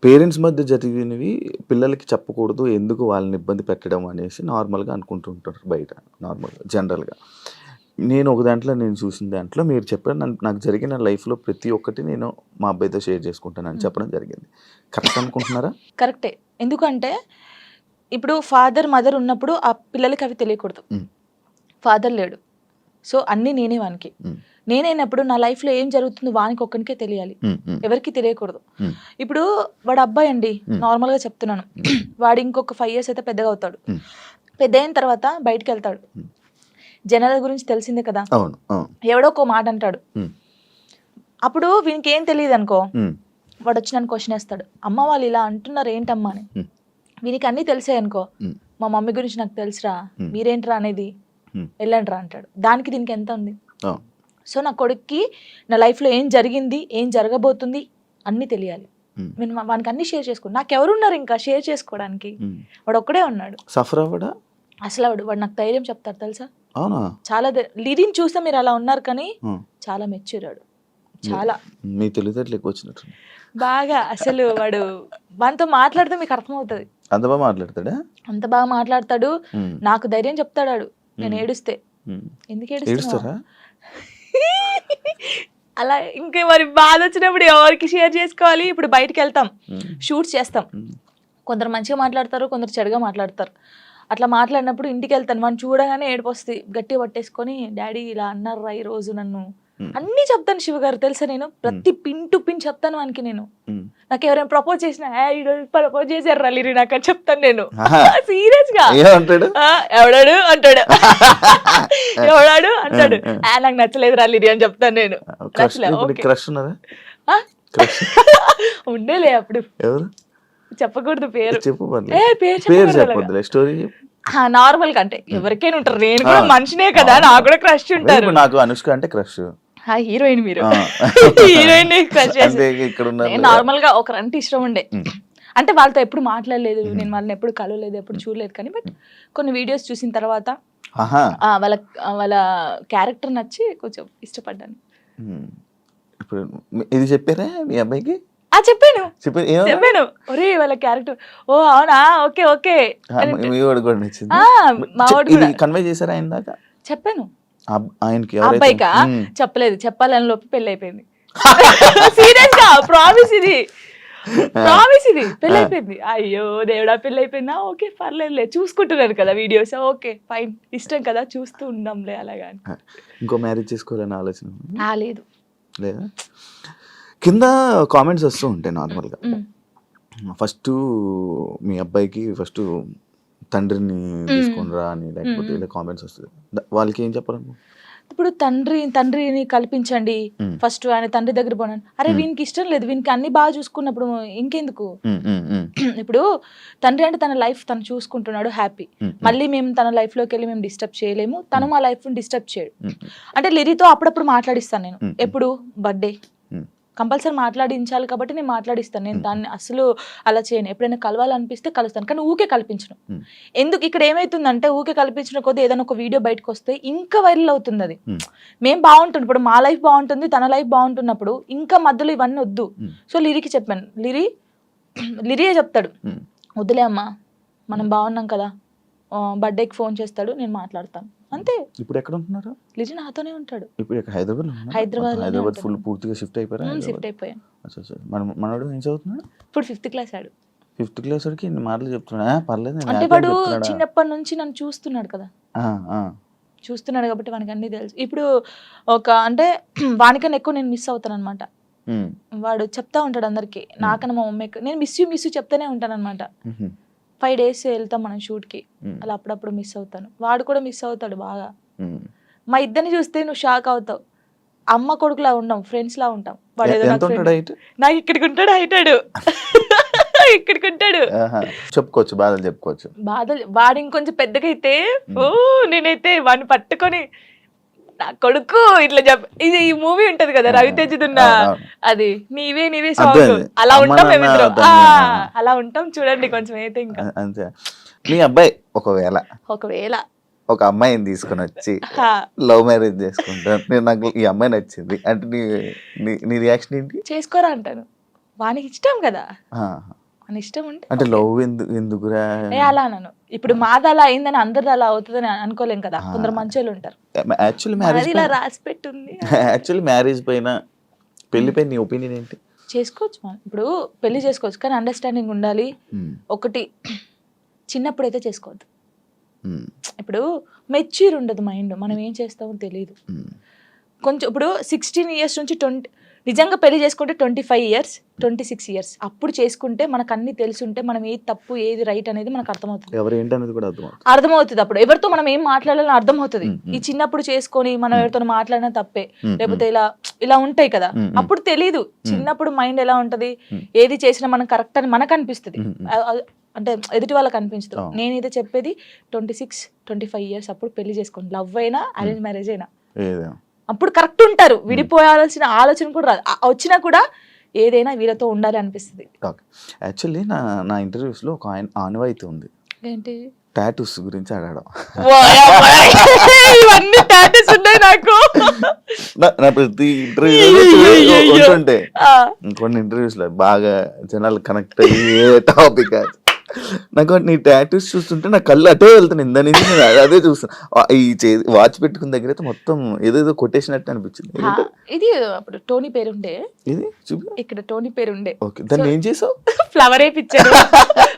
పేరెంట్స్ మధ్య జరిగినవి పిల్లలకి చెప్పకూడదు, ఎందుకు వాళ్ళని ఇబ్బంది పెట్టడం అనేసి నార్మల్గా అనుకుంటుంటారు బయట, నార్మల్గా జనరల్గా. నేను ఒక దాంట్లో నేను చూసిన దాంట్లో మీరు చెప్పారు, నాకు జరిగిన లైఫ్లో ప్రతి ఒక్కటి నేను మా అబ్బాయితో షేర్ చేసుకుంటానని చెప్పడం జరిగింది. కరెక్ట్ అనుకుంటున్నారా? కరెక్టే. ఎందుకంటే ఇప్పుడు ఫాదర్ మదర్ ఉన్నప్పుడు ఆ పిల్లలకి అవి తెలియకూడదు. ఫాదర్ లేడు, సో అన్నీ నేనే వానికి. నేనైనప్పుడు నా లైఫ్లో ఏం జరుగుతుందో వానికి ఒక్కనికే తెలియాలి, ఎవరికి తెలియకూడదు. ఇప్పుడు వాడు అబ్బాయి అండి, నార్మల్గా చెప్తున్నాను, వాడు ఇంకొక 5 years అయితే పెద్దగా అవుతాడు. పెద్ద అయిన తర్వాత బయటికి వెళ్తాడు, జనాల గురించి తెలిసిందే కదా, ఎవడో ఒక మాట అంటాడు. అప్పుడు వీనికి ఏం తెలియదు అనుకో, వాడు వచ్చి నన్ను క్వశ్చన్ వేస్తాడు, అమ్మ వాళ్ళు ఇలా అంటున్నారు ఏంటమ్మా అని. వీనికి అన్నీ తెలిసాయి అనుకో, మా మమ్మీ గురించి నాకు తెలుసురా, మీరేంట్రా అనేది, వెళ్ళండి రా అంటాడు. దానికి దీనికి ఎంత ఉంది? సో నా కొడుక్కి నా లైఫ్లో ఏం జరిగింది, ఏం జరగబోతుంది అన్నీ తెలియాలి. నేను వానికి అన్ని షేర్ చేసుకో. నాకెవరున్నారు ఇంకా షేర్ చేసుకోవడానికి? వాడు ఒక్కడే ఉన్నాడు. సఫర్ అవ్వడా అసలు వాడు నాకు ధైర్యం చెప్తారు తెలుసా. అవునా? చాలా లిరిని చూస్తే మీరు అలా ఉన్నారు కానీ చాలా మెచ్యూరాడు. చాలా మీ తెలివితేటలు ఎక్కువ వచ్చినట్టు బాగా. అసలు వాడు వానితో మాట్లాడితే మీకు అర్థమవుతుంది. అంత బాగా మాట్లాడతాడా? అంత బాగా మాట్లాడతాడు. నాకు ధైర్యం చెప్తాడు నేను ఏడుస్తే. ఎందుకు ఏడుస్తారా అలా? ఇంకా మరి బాధ వచ్చినప్పుడు ఎవరికి షేర్ చేసుకోవాలి? ఇప్పుడు బయటకు వెళ్తాం, షూట్స్ చేస్తాం, కొందరు మంచిగా మాట్లాడతారు, కొందరు చెడుగా మాట్లాడతారు. అట్లా మాట్లాడినప్పుడు ఇంటికి వెళ్తాను, మనం చూడగానే ఏడుపు వస్తుంది, గట్టిగా పట్టేసుకొని డాడీ ఇలా అన్నారా ఈ రోజు నన్ను అన్నీ చెప్తాను. శివ గారు తెలుసా, నేను ప్రతి పిన్ టు పిన్ చెప్తాను వానికి. నేను నాకు ఎవరైనా ప్రపోజ్ చేసినా ప్రపోజ్ చేశారు రలీరి నాకు అని చెప్తాను నేను. సీరియస్ గా ఎవడాడు అంటాడు, ఎవడాడు అంటాడు, నాకు నచ్చలేదు రలీరి అని చెప్తాను నేను. ఉండేలే అప్పుడు, చెప్పకూడదు పేరు. నార్మల్ గా అంటే ఎవరికైనా ఉంటారు, నేను కూడా మనిషినే కదా, నాకు కూడా క్రష్ ఉంటారు. నాకు అనుష్క అంటే క్రష్. హీరోయిన్ మీరు హీరోయిన్ క్రష్. నార్మల్ గా ఒకరంటే ఇష్టం ఉండే, అంటే వాళ్ళతో ఎప్పుడు మాట్లాడలేదు, నేను వాళ్ళని ఎప్పుడు కలవలేదు, ఎప్పుడు చూడలేదు. కానీ బట్ కొన్ని వీడియోస్ చూసిన తర్వాత వాళ్ళ క్యారెక్టర్ నచ్చి కొంచెం ఇష్టపడ్డాను. ఇప్పుడు ఇది చెప్పారా మీ అబ్బాయికి? చెప్పాను. ఒరే వాళ్ళ క్యారెక్టర్, ఓ అవునా, ఓకే ఓకే. కన్వే చేశారా ఆయన దాకా? చెప్పాను. ఆయనకి అబ్బాయికా చెప్పలేదు, చెప్పాలని లోపు పెళ్లి అయిపోయింది. సీరియస్ గా ప్రామిస్ ఇది పెళ్లి అయిపోయింది. అయ్యో దేవుడా పెళ్లి అయిపోయిందా, ఓకే పర్లేదులే, చూసుకుంటున్నారు కదా వీడియోస్, ఓకే ఫైన్, ఇష్టం కదా చూస్తూ ఉందాంలే అలాగా. ఇంకో మ్యారేజ్ చేసుకోవాలని ఆలోచన లేదు లేదా? కింద కామెంట్స్ వస్తూ ఉంటాయి నార్మల్గా. ఫస్ట్ మీ అబ్బాయికి ఫస్ట్ తండ్రిని తీసుకునిరా అని, లేకపోతే ఇలా కామెంట్స్ వస్తుంది, వాళ్ళకి ఏం చెప్పాలను? ఇప్పుడు తండ్రిని కల్పించండి ఫస్ట్, ఆయన తండ్రి దగ్గర పోనాను. అరే వీనికి ఇష్టం లేదు, వీనికి అన్ని బాగా చూసుకున్నప్పుడు ఇంకెందుకు? ఇప్పుడు తండ్రి అంటే తన లైఫ్ తను చూసుకుంటున్నాడు, హ్యాపీ. మళ్ళీ మేము తన లైఫ్ లోకి వెళ్ళి మేము డిస్టర్బ్ చేయలేము, తను మా లైఫ్ డిస్టర్బ్ చేయడు. అంటే లిరితో అప్పుడప్పుడు మాట్లాడిస్తాను నేను, ఎప్పుడు బర్త్డే కంపల్సరీ మాట్లాడించాలి కాబట్టి నేను మాట్లాడిస్తాను. నేను దాన్ని అసలు అలా చేయను. ఎప్పుడైనా కలవాలనిపిస్తే కలుస్తాను, కానీ ఊకే కల్పించను. ఎందుకు ఇక్కడ ఏమైతుందంటే ఊకే కల్పించిన కొద్దీ ఏదైనా ఒక వీడియో బయటకు వస్తే ఇంకా వైరల్ అవుతుంది. అది మేము బాగుంటుంది, ఇప్పుడు మా లైఫ్ బాగుంటుంది, తన లైఫ్ బాగుంటున్నప్పుడు ఇంకా మధ్యలో ఇవన్నీ వద్దు. సో లిరికి చెప్పాను, లిరియే చెప్తాడు, వద్దులే అమ్మా మనం బాగున్నాం కదా, బర్త్డేకి ఫోన్ చేస్తాడు, నేను మాట్లాడతాను అంతే. ఇప్పుడు ఎక్కడ ఉంటున్నారు? లిజి నాతోనే ఉంటాడు. ఇప్పుడు హైదరాబాద్ ఫుల్ పూర్తిగా షిఫ్ట్ అయిపోయారా? షిఫ్ట్ అయిపోయాను. మనోడు ఏం చదువుతున్నాడు? ఇప్పుడు 5th క్లాస్ ఆడు. 5th క్లాస్ వాడికి ఇన్ని మాటలు చెప్తున్నా? పర్లేదు, అంటే వాడు చిన్నప్పటి నుంచి నన్ను చూస్తున్నాడు కదా, చూస్తున్నాడు కాబట్టి వానికి అన్ని తెలుసు. ఇప్పుడు ఒక అంటే వానికన్నా ఎక్కువ నేను మిస్ అవుతాను అనమాట. వాడు చెప్తా ఉంటాడు అందరికి, నాకన్నా మా మమ్మీకి నేను మిస్ యూ చెప్తానే ఉంటాను అనమాట. 5 days వెళ్తాం మనం షూట్కి, అలా అప్పుడప్పుడు మిస్ అవుతాను. వాడు కూడా మిస్ అవుతాడు బాగా. మా ఇద్దరిని చూస్తే నువ్వు షాక్ అవుతావు. అమ్మ కొడుకులా ఉండం, ఫ్రెండ్స్ లా ఉంటాం. వాడు ఏదో నాకు ఇక్కడికి ఉంటాడు, హైటాడు ఇక్కడికి ఉంటాడు. చెప్పుకోవచ్చు బాధలు. వాడు ఇంకొంచెం పెద్దగా అయితే నేనైతే వాడిని పట్టుకొని నా కొడుకు ఇట్లా ఇది ఈ మూవీ ఉంటది కదా రవితేజదున్న, అది నీవే సాంగ్, అలా ఉంటాం మేమిద్దరం, అలా ఉంటాం చూడండి కొంచెం అయితే. ఇంకా అంతే. మీ అబ్బాయి ఒకవేళ ఒక అమ్మాయిని తీసుకుని వచ్చి లవ్ మ్యారేజ్ చేసుకుంటాను, నాకు ఈ అమ్మాయి నచ్చింది అంటే నీ రియాక్షన్ ఏంటి? చేసుకోరా అంటాను. వానికి ఇష్టం కదా, అని ఇష్టం ఉంటే అంటే లవ్ ఎందుకురా అలా అన్నాను. ఇప్పుడు మాది అలా అయిందని అందరిది అలా అవుతుందని అనుకోలేం కదా, కొందరు మంచోళ్ళు ఉంటారు. యాక్చువల్లీ మ్యారేజ్ పైన పెళ్లి పైన నీ ఒపీనియన్ ఏంటి? చేసుకోవచ్చు, ఇప్పుడు పెళ్లి చేసుకోవచ్చు, కానీ అండర్స్టాండింగ్ ఉండాలి. ఒకటి చిన్నప్పుడు అయితే చేసుకోవద్దు. ఇప్పుడు మెచ్యూర్ ఉండదు మైండ్, మనం ఏం చేస్తామో తెలియదు. కొంచెం ఇప్పుడు 16 years నుంచి 20 నిజంగా పెళ్లి చేసుకుంటే 25 years 26 years అప్పుడు చేసుకుంటే మనకు అన్ని తెలుసుంటే మనం ఏది తప్పు ఏది రైట్ అనేది మనకు అర్థమవుతుంది. అర్థమవుతుంది అప్పుడు ఎవరితో మనం ఏం మాట్లాడాలని అర్థమవుతుంది. ఈ చిన్నప్పుడు చేసుకొని మనం ఎవరితో మాట్లాడినా తప్పే, లేకపోతే ఇలా ఉంటాయి కదా, అప్పుడు తెలీదు. చిన్నప్పుడు మైండ్ ఎలా ఉంటది, ఏది చేసినా మనం కరెక్ట్ అని మనకు అనిపిస్తుంది, అంటే ఎదుటి వాళ్ళకి అనిపించదు. నేనైతే చెప్పేది 26-25 years అప్పుడు పెళ్లి చేసుకోండి, లవ్ అయినా అరేంజ్ మ్యారేజ్ అయినా అప్పుడు కరెక్ట్ ఉంటారు, విడిపోయాల్సిన ఆలోచన కూడా రాదు. వచ్చినా కూడా ఏదైనా వీళ్ళతో ఉండాలి అనిపిస్తుంది. ఓకే. యాక్చువల్లీ నా ఇంటర్వ్యూస్లో ఒక ఆనవాయితీ ఉంది, ఏంటి టాటూస్ గురించి అడగడం. ఇవన్నీ టాటూస్ ఉన్నాయి నాకు. నా ప్రతి ఇంటర్వ్యూ ఉంటుంటే కొన్ని ఇంటర్వ్యూస్లో బాగా జనాలు కనెక్ట్ అయ్యే టాపిక్ నాకు నీ టాటూస్ చూస్తుంటే నా కళ్ళు అటే వెళ్తున్నాయి. ఇందా నుంచి నేను అదే చూస్తాను. ఈ వాచ్ పెట్టుకున్న దగ్గర అయితే మొత్తం ఏదేదో కొట్టేసినట్టు అనిపించింది. ఇది అప్పుడు టోనీ పేరుండే, ఇది చూపి ఇక్కడ టోనీ పేరుండే. ఓకే, దాన్ని ఏం చేసావు? ఫ్లవర్ వేయించారు.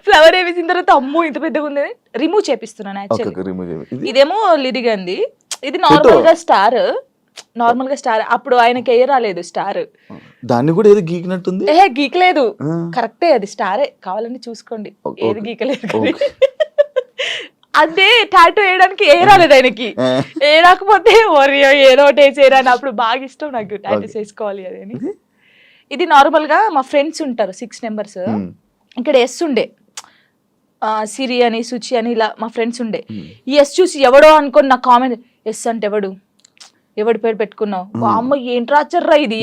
ఫ్లవర్ వేయించిన తర్వాత అమ్మో ఇంత పెద్దగా ఉంది, రిమూవ్ చేపిస్తున్నాను. యాక్చువల్లీ ఇదేమో లిరిగంది, ఇది నార్మల్ గా స్టార్. నార్మల్ గా స్టార్ అప్పుడు ఆయనకి ఏ రాలేదు స్టార్, దాన్ని కూడా ఏదో గీకినట్టుంది. గీకలేదు, కరెక్టే, అది స్టారే, కావాలని చూసుకోండి, ఏది గీకలేదు. అదే టాటూ వేయడానికి ఏ రాలేదు ఆయనకి, ఏ రాకపోతే ఏదో ఒకటి వేసేయరా అని. అప్పుడు బాగా ఇష్టం నాకు టాటూస్ వేసుకోవాలి అని. ఇది నార్మల్ గా మా ఫ్రెండ్స్ ఉంటారు 6 members, ఇక్కడ ఎస్ ఉండే సిరి అని సుచి అని ఇలా మా ఫ్రెండ్స్ ఉండే. ఈ ఎస్ చూసి ఎవడో అనుకోని నా కామెంట్, ఎస్ అంటే ఎవడి పేరు పెట్టుకున్నావు, అమ్మ ఏంటి రాచర్రా ఇది,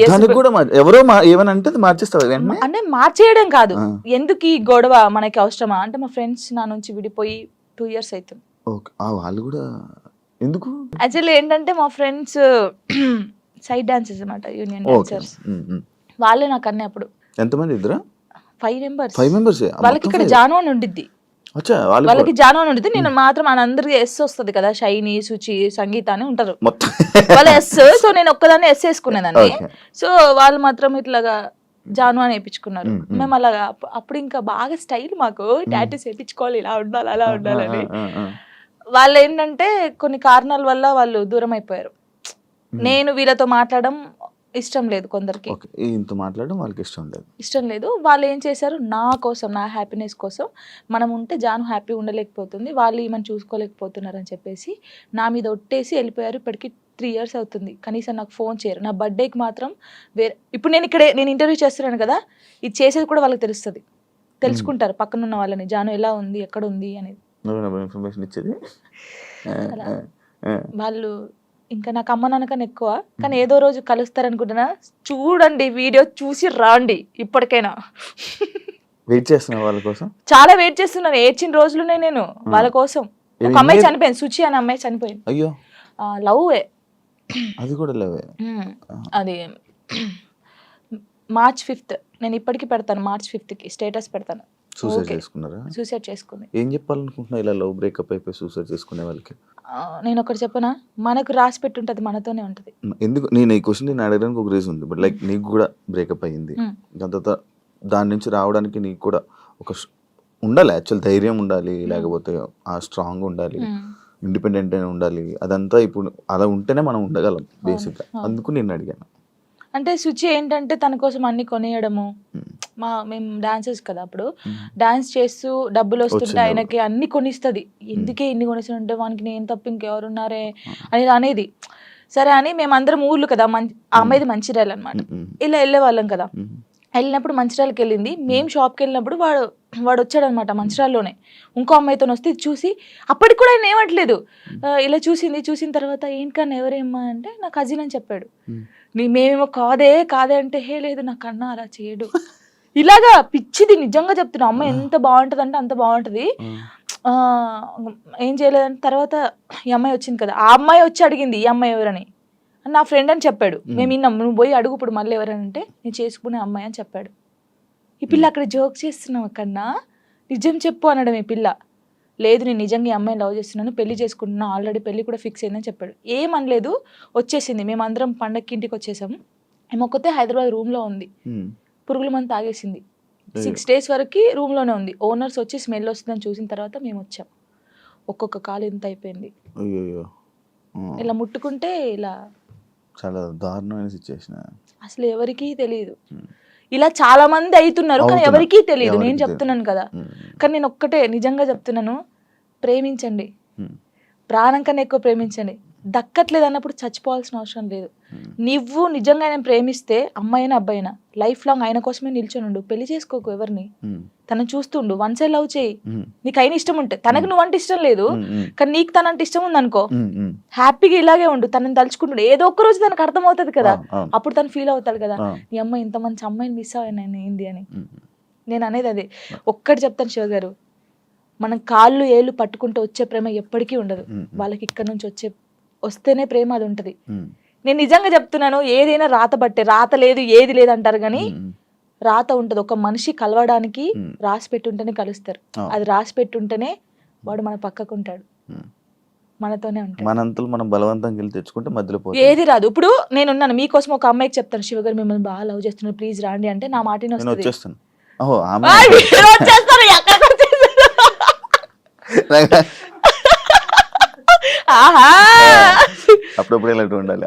ఎవరో ఏమనంటే మార్చేస్తావు అంటే మార్చేయడం కాదు, ఎందుకు ఈ గొడవ మనకి అవసరమా అంటే మా ఫ్రెండ్స్ నా నుంచి విడిపోయి 2 years అవుతుంది. వాళ్ళు కూడా ఎందుకు యాక్చువల్లీ ఏంటంటే మా ఫ్రెండ్స్ సైడ్ డాన్సెస్ అన్నమాట, యూనియన్ డాన్సర్స్. వాళ్ళే నాకు అన్నీ అప్పుడు. ఎంతమంది? ఇద్దరా? 5 members. వాళ్ళకి ఇక్కడ జాను అని ఉండిద్ది, వాళ్ళకి జాను అని ఉండిద్ది. నేను మాత్రం అందరికి ఎస్ వస్తుంది కదా, షైని సుచి సంగీత అని ఉంటారు వాళ్ళ ఎస్. సో నేను ఒక్కదాన్ని ఎస్ వేసుకునేదాన్ని. సో వాళ్ళు మాత్రం ఇట్లాగా జాను అని వేయించుకున్నారు. మేము అలాగా అప్పుడు ఇంకా బాగా స్టైల్, మాకు టాటూస్ వేయించుకోవాలి, ఇలా ఉండాలి అలా ఉండాలని. వాళ్ళు ఏంటంటే కొన్ని కారణాల వల్ల వాళ్ళు దూరం అయిపోయారు. నేను వీళ్ళతో మాట్లాడడం ఇష్టం లేదు కొందరికి, మాట్లాడడం వాళ్ళకి ఇష్టం లేదు. వాళ్ళు ఏం చేశారు, నా కోసం, నా హ్యాపీనెస్ కోసం, మనం ఉంటే జాను హ్యాపీ ఉండలేకపోతుంది, వాళ్ళు ఈమెను చూసుకోలేకపోతున్నారు అని చెప్పేసి నా మీద ఒట్టేసి వెళ్ళిపోయారు. ఇప్పటికి 3 years అవుతుంది, కనీసం నాకు ఫోన్ చేయరు. నా బర్త్డేకి మాత్రం వేరే, ఇప్పుడు నేను ఇంటర్వ్యూ చేస్తున్నాను కదా, ఇది చేసేది కూడా వాళ్ళకి తెలుసుకుంటారు పక్కన ఉన్న వాళ్ళని, జాను ఎలా ఉంది, ఎక్కడ ఉంది అనేది. వాళ్ళు ఇంకా నాకు అమ్మ నాన్నకన్నా ఎక్కువ, కానీ ఏదో రోజు కలుస్తారనుకుంటున్నా. చూడండి, వీడియో చూసి రాండి. ఇప్పటికైనా వెయిట్ చేస్తున్నా వాళ్ళ కోసం, చాలా వెయిట్ చేస్తున్నాను. ఏడ్చిన రోజులునే నేను వాళ్ళ కోసం. ఒక అమ్మాయి చనిపోయింది, సుచి అనే అమ్మాయి చనిపోయింది. అయ్యో, లవ్, అది కూడా లవ్. అది March 5th, నేను ఇప్పటికి పెడతాను, March 5th స్టేటస్ పెడతాను. సూసైడ్ చేసుకుంది. ఏం చెప్పాలనుకుంటున్నా ఇలా లవ్ బ్రేకప్ అయిపోయి సూసైడ్ చేసుకునే వాళ్ళకి? నేను ఒకటి చెప్పనా, మనకు రాసి పెట్టుంటది, మనతోనే ఉంటది. ఎందుకు నేను ఈ క్వశ్చన్ నేను అడగడానికి ఒక రీజన్ ఉంది. బట్ లైక్ నీకు కూడా బ్రేకప్ అయ్యింది, దాని తర్వాత దాని నుంచి రావడానికి నీకు కూడా ఒక ఉండాలి, యాక్చువల్ ధైర్యం ఉండాలి, లేకపోతే ఆ స్ట్రాంగ్ ఉండాలి, ఇండిపెండెంట్ అయినా ఉండాలి. అదంతా ఇప్పుడు అలా ఉంటేనే మనం ఉండగలం బేసిక్గా. అందుకు నేను అడిగాను. అంటే సుచి ఏంటంటే తన కోసం అన్ని కొనియడము, మేము డాన్సర్స్ కదా, అప్పుడు డాన్స్ చేస్తూ డబ్బులు వస్తుంటే ఆయనకి అన్ని కొనిస్తుంది. ఎందుకే ఇన్ని కొనిస్తుంటే వానికి నేను తప్ప ఇంకెవరున్నారే అనేది. సరే అని మేమందరం ఊర్లు కదా, ఆ అమ్మాయిది మంచిర్యాల అనమాట, ఇలా వెళ్ళే వాళ్ళం కదా. వెళ్ళినప్పుడు మంచిర్యాలకి వెళ్ళింది, మేము షాప్కి వెళ్ళినప్పుడు వాడు వచ్చాడు అనమాట మంచిర్యాలలోనే. ఇంకో అమ్మాయితో వస్తే చూసి, అప్పటికి కూడా ఆయన ఏమట్లేదు, ఇలా చూసిన తర్వాత ఏంటన్నా ఎవరేమ్మా అంటే నా కజిన్ అని చెప్పాడు. మేమేమో కాదే అంటే, హే లేదు నా కన్నా అలా చేయడు, ఇలాగా పిచ్చిది. నిజంగా చెప్తున్నా, అమ్మాయి ఎంత బాగుంటుంది అంటే అంత బాగుంటుంది. ఏం చేయలేదంటే తర్వాత ఈ అమ్మాయి వచ్చింది కదా, ఆ అమ్మాయి వచ్చి అడిగింది ఈ అమ్మాయి ఎవరని. నా ఫ్రెండ్ అని చెప్పాడు. మేము విన్నాం, నువ్వు పోయి అడుగు ఇప్పుడు మళ్ళీ ఎవరంటే నేను చేసుకునే అమ్మాయి అని చెప్పాడు. ఈ పిల్ల అక్కడ జోక్ చేస్తున్నావు కన్నా, నిజం చెప్పు అనడం. ఈ పిల్ల లేదు నేను నిజంగా ఈ అమ్మాయిని లవ్ చేస్తున్నాను, పెళ్లి చేసుకుంటున్నా, ఆల్రెడీ పెళ్లి కూడా ఫిక్స్ అయిందని చెప్పాడు. ఏమనలేదు, వచ్చేసింది. మేమందరం పండగకి ఇంటికి వచ్చేసాము. ఏమొక్కతే హైదరాబాద్ రూమ్లో ఉంది, పురుగుల మందు తాగేసింది. 6 days వరకు రూమ్లోనే ఉంది. ఓనర్స్ వచ్చి స్మెల్ వస్తుందని చూసిన తర్వాత మేము వచ్చాం. ఒక్కొక్క కాలు ఎంత అయిపోయింది, ఇలా ముట్టుకుంటే ఇలా. చాలా దారుణమైన సిచ్యువేషన్. అసలు ఎవరికీ తెలియదు. ఇలా చాలా మంది అవుతున్నారు కానీ ఎవరికీ తెలియదు. నేను చెప్తున్నాను కదా, కానీ నేను ఒక్కటే నిజంగా చెప్తున్నాను, ప్రేమించండి, ప్రాణం కన్నా ఎక్కువ ప్రేమించండి. దక్కట్లేదు అన్నప్పుడు చచ్చిపోవాల్సిన అవసరం లేదు. నువ్వు నిజంగా ఆయన ప్రేమిస్తే అమ్మాయినా అబ్బాయినా లైఫ్ లాంగ్ ఆయన కోసమే నిల్చొని ఉండు. పెళ్లి చేసుకోకు ఎవరిని, తనని చూస్తుండు, వన్ సైడ్ లవ్ చేయి. నీకు అయిన ఇష్టం ఉంటే, తనకు నువ్వంటే ఇష్టం లేదు కానీ నీకు తనంటే ఇష్టం ఉంది అనుకో, హ్యాపీగా ఇలాగే ఉండు. తనని తలుచుకుంటుండు, ఏదో ఒక్క రోజు తనకు అర్థం అవుతుంది కదా, అప్పుడు తను ఫీల్ అవుతాడు కదా, నీ అమ్మాయి ఇంత మంచి అమ్మాయిని మిస్ అయ్యాను ఏంది అని. నేను అనేది అదే ఒక్కటి చెప్తాను శివ గారు, మనం కాళ్ళు ఏళ్ళు పట్టుకుంటూ వచ్చే ప్రేమ ఎప్పటికీ ఉండదు. వాళ్ళకి ఇక్కడ నుంచి వస్తేనే ప్రేమ అది ఉంటది. నేను నిజంగా చెప్తున్నాను, ఏదైనా రాత బట్టే, రాత లేదు ఏది లేదు అంటారు కానీ రాత ఉంటది. ఒక మనిషి కలవడానికి రాసి పెట్టుంటేనే కలుస్తారు. అది రాసి పెట్టుంటేనే వాడు మన పక్కకుంటాడు, మనతోనే ఉంటాడు. మనంతలు మనం బలవంతంగా వెళ్ళి తెచ్చుకుంటే మధ్యలో ఏది రాదు. ఇప్పుడు నేనున్నాను మీకోసం, ఒక అమ్మాయికి చెప్తాను, శివ గారు మిమ్మల్ని బాగా లవ్ చేస్తున్నారు ప్లీజ్ రాండి అంటే నా మాటనే వస్తుంది. అప్పుడప్పుడు ఇలాంటి ఉండాలి.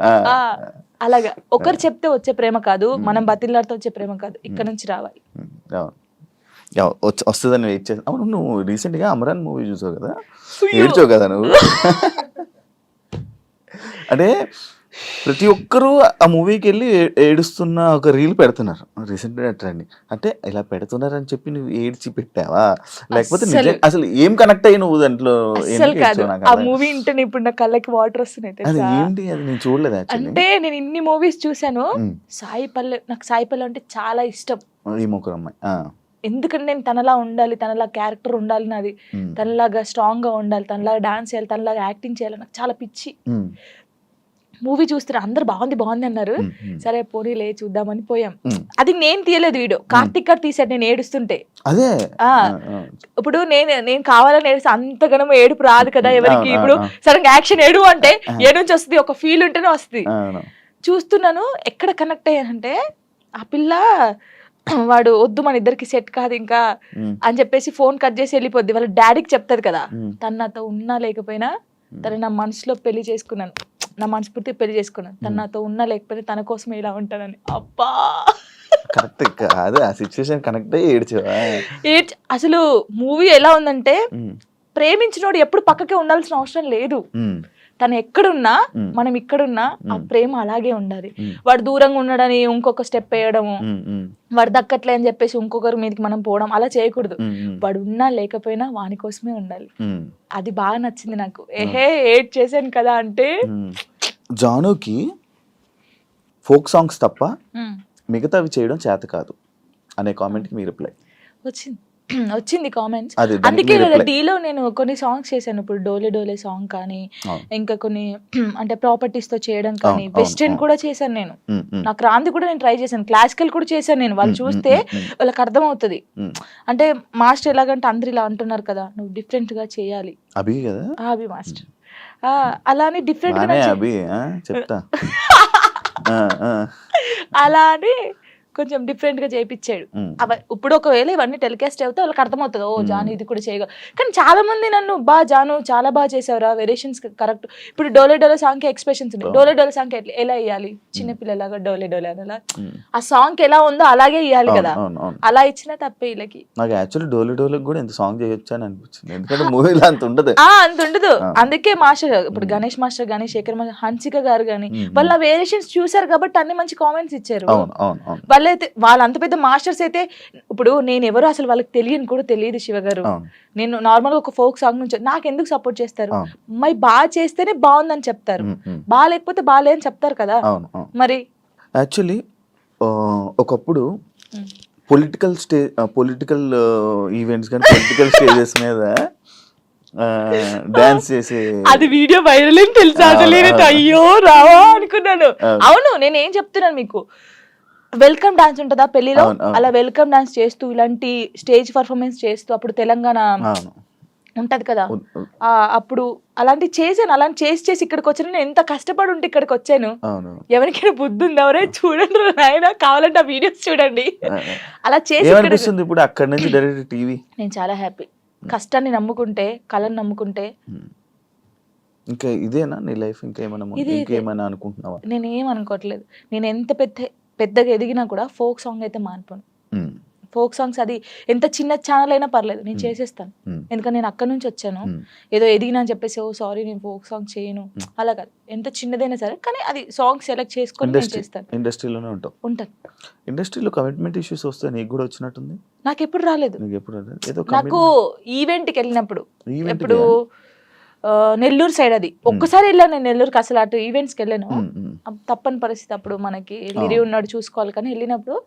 అలాగా ఒకరు చెప్తే వచ్చే ప్రేమ కాదు, మనం బతిలాడితే వచ్చే ప్రేమ కాదు, ఇక్కడ నుంచి రావాలి. వస్తుందని వెయిట్ చేస్తా. అవును, నువ్వు రీసెంట్ గా అమరాన్ మూవీ చూసావు కదా, ఏడ్చావు కదా నువ్వు. అంటే ప్రతి ఒక్కరూ ఆ మూవీకి వెళ్ళి ఏడుస్తున్న ఒక రీల్ పెడుతున్నారు రీసెంట్గా ట్రెండ్. అంటే ఇలా పెడుతున్నారని చెప్పి నువ్వు ఏడ్చి పెట్టావా, లేకపోతే అసలు ఏం కనెక్ట్ అయ్యి నువ్వు దాంట్లో? ఆ మూవీ ఇంటే ఇప్పుడు నా కళ్ళకి వాటర్ వస్తున్నాయి. అది ఏంటి, అది నేను చూడలేదు. అంటే నేను ఇన్ని మూవీస్ చూసాను, సాయి పల్లె, నాకు సాయి పల్లె అంటే చాలా ఇష్టం. ఈ ముగ్గురు అమ్మాయి, ఎందుకంటే నేను తనలా ఉండాలి, తనలా క్యారెక్టర్ ఉండాలి నాది, తనలాగా స్ట్రాంగ్ గా ఉండాలి, తనలాగా డాన్స్ చేయాలి, తనలాగా యాక్టింగ్ చేయాలి, నాకు చాలా పిచ్చి. మూవీ చూస్తారు, అందరు బాగుంది అన్నారు, సరే పోనీలే చూద్దామని పోయాం. అది నేను తీయలేదు వీడియో, కార్తిక్ గారు తీసాడు నేను ఏడుస్తుంటే. అదే ఇప్పుడు నేను కావాలని ఏడుస్తే అంతగానో ఏడుపు రాదు కదా ఎవరికి. ఇప్పుడు సడన్ యాక్షన్ ఏడు అంటే ఏ నుంచి వస్తుంది, ఒక ఫీల్ ఉంటేనే వస్తుంది. చూస్తున్నాను, ఎక్కడ కనెక్ట్ అయ్యానంటే ఆ పిల్ల వాడు వద్దు మన ఇద్దరికి సెట్ కాదు ఇంకా అని చెప్పేసి ఫోన్ కట్ చేసి వెళ్ళిపోద్ది. వాళ్ళ డాడీకి చెప్తాది కదా, తను నాతో ఉన్నా లేకపోయినా తను నా మనసులో పెళ్లి చేసుకున్నాను, నా మనస్ఫూర్తి పెళ్లి చేసుకున్నాను, తను నాతో ఉన్నా లేకపోయినా తన కోసమే ఇలా ఉంటానని. అబ్బా కరెక్ట్ కాదు, ఆ సిచ్యువేషన్ కనెక్ట్ అయ్యి ఏడ్చావా? అసలు మూవీ ఎలా ఉందంటే, ప్రేమించినోడు ఎప్పుడు పక్కకే ఉండాల్సిన అవసరం లేదు. తను ఎక్కడున్నా మనం ఇక్కడున్నా ఆ ప్రేమ అలాగే ఉండాలి. వాడు దూరంగా ఉండడని ఇంకొక స్టెప్ వేయడము, వాడు దక్కట్లే అని చెప్పేసి ఇంకొకరి మీదకి మనం పోవడం అలా చేయకూడదు. వాడు ఉన్నా లేకపోయినా వాని కోసమే ఉండాలి. అది బాగా నచ్చింది నాకు. ఏడ్ చేశాను కదా అంటే, జానుకి ఫోక్ సాంగ్స్ తప్ప మిగతావి చేయడం చేత కాదు అనే కామెంట్కి మీ రిప్లై వచ్చింది కామెంట్స్. అందుకే డీలో నేను కొన్ని సాంగ్స్ చేశాను. ఇప్పుడు డోలే డోలే సాంగ్ కానీ, ఇంకా కొన్ని అంటే ప్రాపర్టీస్ తో చేయడం కానీ, వెస్టర్న్ కూడా చేశాను నేను. నాకు రాంది కూడా నేను ట్రై చేశాను, క్లాసికల్ కూడా చేశాను నేను. వాళ్ళు చూస్తే వాళ్ళకి అర్థం అవుతుంది. అంటే మాస్టర్ ఎలాగంటే అందరు ఇలా అంటున్నారు కదా, నువ్వు డిఫరెంట్ గా చేయాలి. అభి కదా, అభి మాస్టర్ అలానే డిఫరెంట్ గా అలా అని కొంచెం డిఫరెంట్ గా చేయించాడు. ఇప్పుడు ఒకవేళ ఇవన్నీ టెలికాస్ట్ అవుతే వాళ్ళకి అర్థమవుతుంది, ఓ జాను ఇది కూడా చేయగలరు. కానీ చాలా మంది నన్ను జాను చాలా బాగా చేసావురా, వేరియేషన్స్ కరెక్ట్. ఇప్పుడు డోలే డోలే సాంగ్ కి ఎక్స్ప్రెషన్స్ ఉన్నాయి, డోలే డోలే సాంగ్ ఎలా ఇవ్వాలి, చిన్నపిల్లలాగా డోలే డోలే అలా ఆ సాంగ్ ఎలా ఉందో అలాగే ఇవ్వాలి కదా, అలా ఇచ్చినా తప్పే వీళ్ళకి. నాకు యాక్చువల్లీ డోలే డోలే కూడా ఎంత సాంగ్ చేయొచ్చు అని అనిపించింది, ఎందుకంటే మూవీలో అంత ఉండదు. అందుకే మాస్టర్ ఇప్పుడు గణేష్ మాస్టర్ కానీ, శేఖర్ మాస్టర్, హన్సిక గారు కానీ వాళ్ళ వేరియేషన్స్ చూసారు కాబట్టి అన్ని మంచి కామెంట్స్ ఇచ్చారు. వాళ్ళ అంత పెద్ద మాస్టర్స్ అయితే, ఇప్పుడు నేను ఎవరు అసలు వాళ్ళకి తెలియదు శివ గారు. నేను నార్మల్ గా ఒక ఫోక్ సాంగ్ నుంచి నాకు ఎందుకు సపోర్ట్ చేస్తారు, మరి బాగా చేస్తేనే బాగుందని చెప్తారు, బాగా లేకపోతే బాగాలేదని చెప్తారు కదా. మరి యాక్చువల్లీ ఒకప్పుడు పొలిటికల్ ఈవెంట్స్ కానీ పొలిటికల్ స్టేజెస్ మీద డాన్స్ చేసే అది వీడియో వైరల్ అని తెలుసా, అయ్యో రావా అనుకున్నాను. అవును, నేను ఏం చెప్తున్నాను మీకు, వెల్కమ్ డాన్స్ ఉంటుందా పెళ్లిలో, అలా వెల్కమ్ డాన్స్ చేస్తూ ఇలాంటి స్టేజ్ పర్ఫార్మెన్స్ చేస్తూ, అప్పుడు తెలంగాణ ఉంటది కదా, అప్పుడు అలాంటి చేశాను. అలాంటి చేసి ఇక్కడికి వచ్చాను. నేను ఎంత కష్టపడి ఉంటే ఇక్కడికి వచ్చాను. ఎవరికైనా బుద్ధి ఉంది, ఎవరే చూడండి నాయన, కావాలంటే ఆ వీడియోస్ చూడండి. అలా చేసి ఇప్పుడు అక్కడ నుంచి డైరెక్ట్ టీవీ. నేను చాలా హ్యాపీ. కష్టాన్ని నమ్ముకుంటే, కళను నమ్ముకుంటే. ఇంకా ఇదేనా నీ లైఫ్, ఇంకేమైనా అనుకుంటున్నావా? నేను ఏం అనుకోవట్లేదు. నేను ఎంత పెద్దగా ఎదిగినా కూడా ఫోక్ సాంగ్ అయితే మానిపోను. ఫోక్ సాంగ్స్ అది ఎంత చిన్న ఛానల్ అయినా పర్లేదు నేను చేసేస్తాను. ఎందుకంటే నేను అక్కడ నుంచి వచ్చాను, ఏదో ఎదిగినా అని చెప్పేసి ఓ సారీ నేను ఫోక్ సాంగ్ చేయను అలా కాదు, ఎంత చిన్నదైనా సరే కానీ అది సాంగ్ సెలెక్ట్ చేసుకొని నేను చేస్తాను. ఇండస్ట్రీలోనే ఉంటాను. ఇండస్ట్రీలో కమిట్మెంట్ ఇష్యూస్ వస్తే నీకు కూడా వచ్చినట్టుంది? నాకు ఎప్పుడు రాలేదు. నాకు ఈవెంట్కి వెళ్ళినప్పుడు ఎప్పుడు నెల్లూరు సైడ్ అది ఒక్కసారి వెళ్ళాను నేను నెల్లూరుకి, అసలు అటు ఈవెంట్స్కి వెళ్ళాను, తప్పని పరిస్థితి అప్పుడు మనకి లిరి ఉన్నాడు చూసుకోవాలి. కానీ వెళ్ళినప్పుడు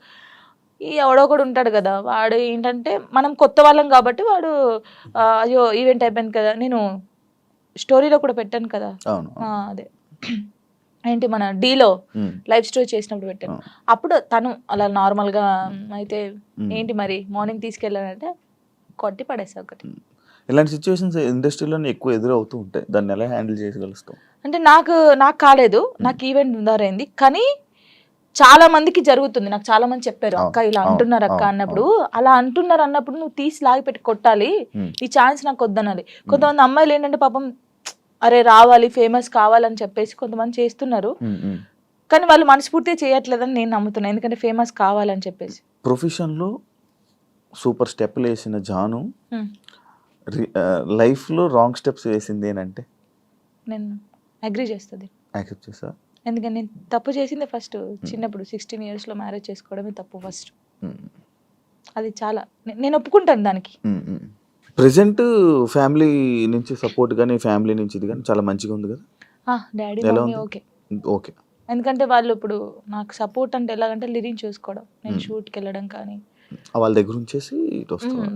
ఈ ఎవడో కూడా ఉంటాడు కదా, వాడు ఏంటంటే మనం కొత్త వాళ్ళం కాబట్టి వాడు అయ్యో ఈవెంట్ అయిపోయింది కదా, నేను స్టోరీలో కూడా పెట్టాను కదా అదే ఏంటి మన డీలో లైవ్ స్టోరీ చేసినప్పుడు పెట్టాను. అప్పుడు తను అలా నార్మల్గా అయితే ఏంటి మరి మార్నింగ్ తీసుకెళ్ళానంటే కొట్టి పడేసా ఒకటి. ఇలాంటి సిచ్యువేషన్స్ ఇండస్ట్రీలో ఎక్కువ ఎదురవుతూ ఉంటాయి, దాన్ని ఎలా హ్యాండిల్ చేయగలుగుతాం? అంటే నాకు కాలేదు, నాకు ఈవెంట్ దారైంది, కానీ చాలా మందికి జరుగుతుంది. నాకు చాలా మంది చెప్పారు అక్క ఇలా అంటున్నారు అక్క అన్నప్పుడు, అలా అంటున్నారు అన్నప్పుడు నువ్వు తీసి లాగి పెట్టి కొట్టాలి, ఈ ఛాన్స్ నాకు వద్దనాలి. కొంతమంది అమ్మాయిలు ఏంటంటే పాపం అరే రావాలి ఫేమస్ కావాలని చెప్పేసి కొంతమంది చేస్తున్నారు, కానీ వాళ్ళు మనస్ఫూర్తిగా చేయట్లేదని నేను నమ్ముతున్నాను, ఎందుకంటే ఫేమస్ కావాలని చెప్పేసి. ప్రొఫెషన్లో సూపర్ స్టెప్లు వేసిన జాను లైఫ్లో రాంగ్ స్టెప్స్ వేసింది ఏంటంటే నేను అగ్రీ చేస్తుంది, యాక్సెప్ట్ చేసా. ఎందుకంటే నేను తప్పు చేసింది ఫస్ట్ చిన్నప్పుడు 16 years మ్యారేజ్ చేసుకోవడమే తప్పు ఫస్ట్. అది చాలా నేను ఒప్పుకుంటాను దానికి. ప్రెసెంట్ ఫ్యామిలీ నుంచి సపోర్ట్ కానీ ఫ్యామిలీ నుంచి ఇది కానీ చాలా మంచిగా ఉంది కదా? డాడీ మమ్మీ ఓకే ఓకే, ఎందుకంటే వాళ్ళు ఇప్పుడు నాకు సపోర్ట్ అంటే ఎలాగంటే లిరిక్ చూసుకోవడం, నేను షూట్కి వెళ్ళడం కానీ వాళ్ళ దగ్గర ఉంచేసి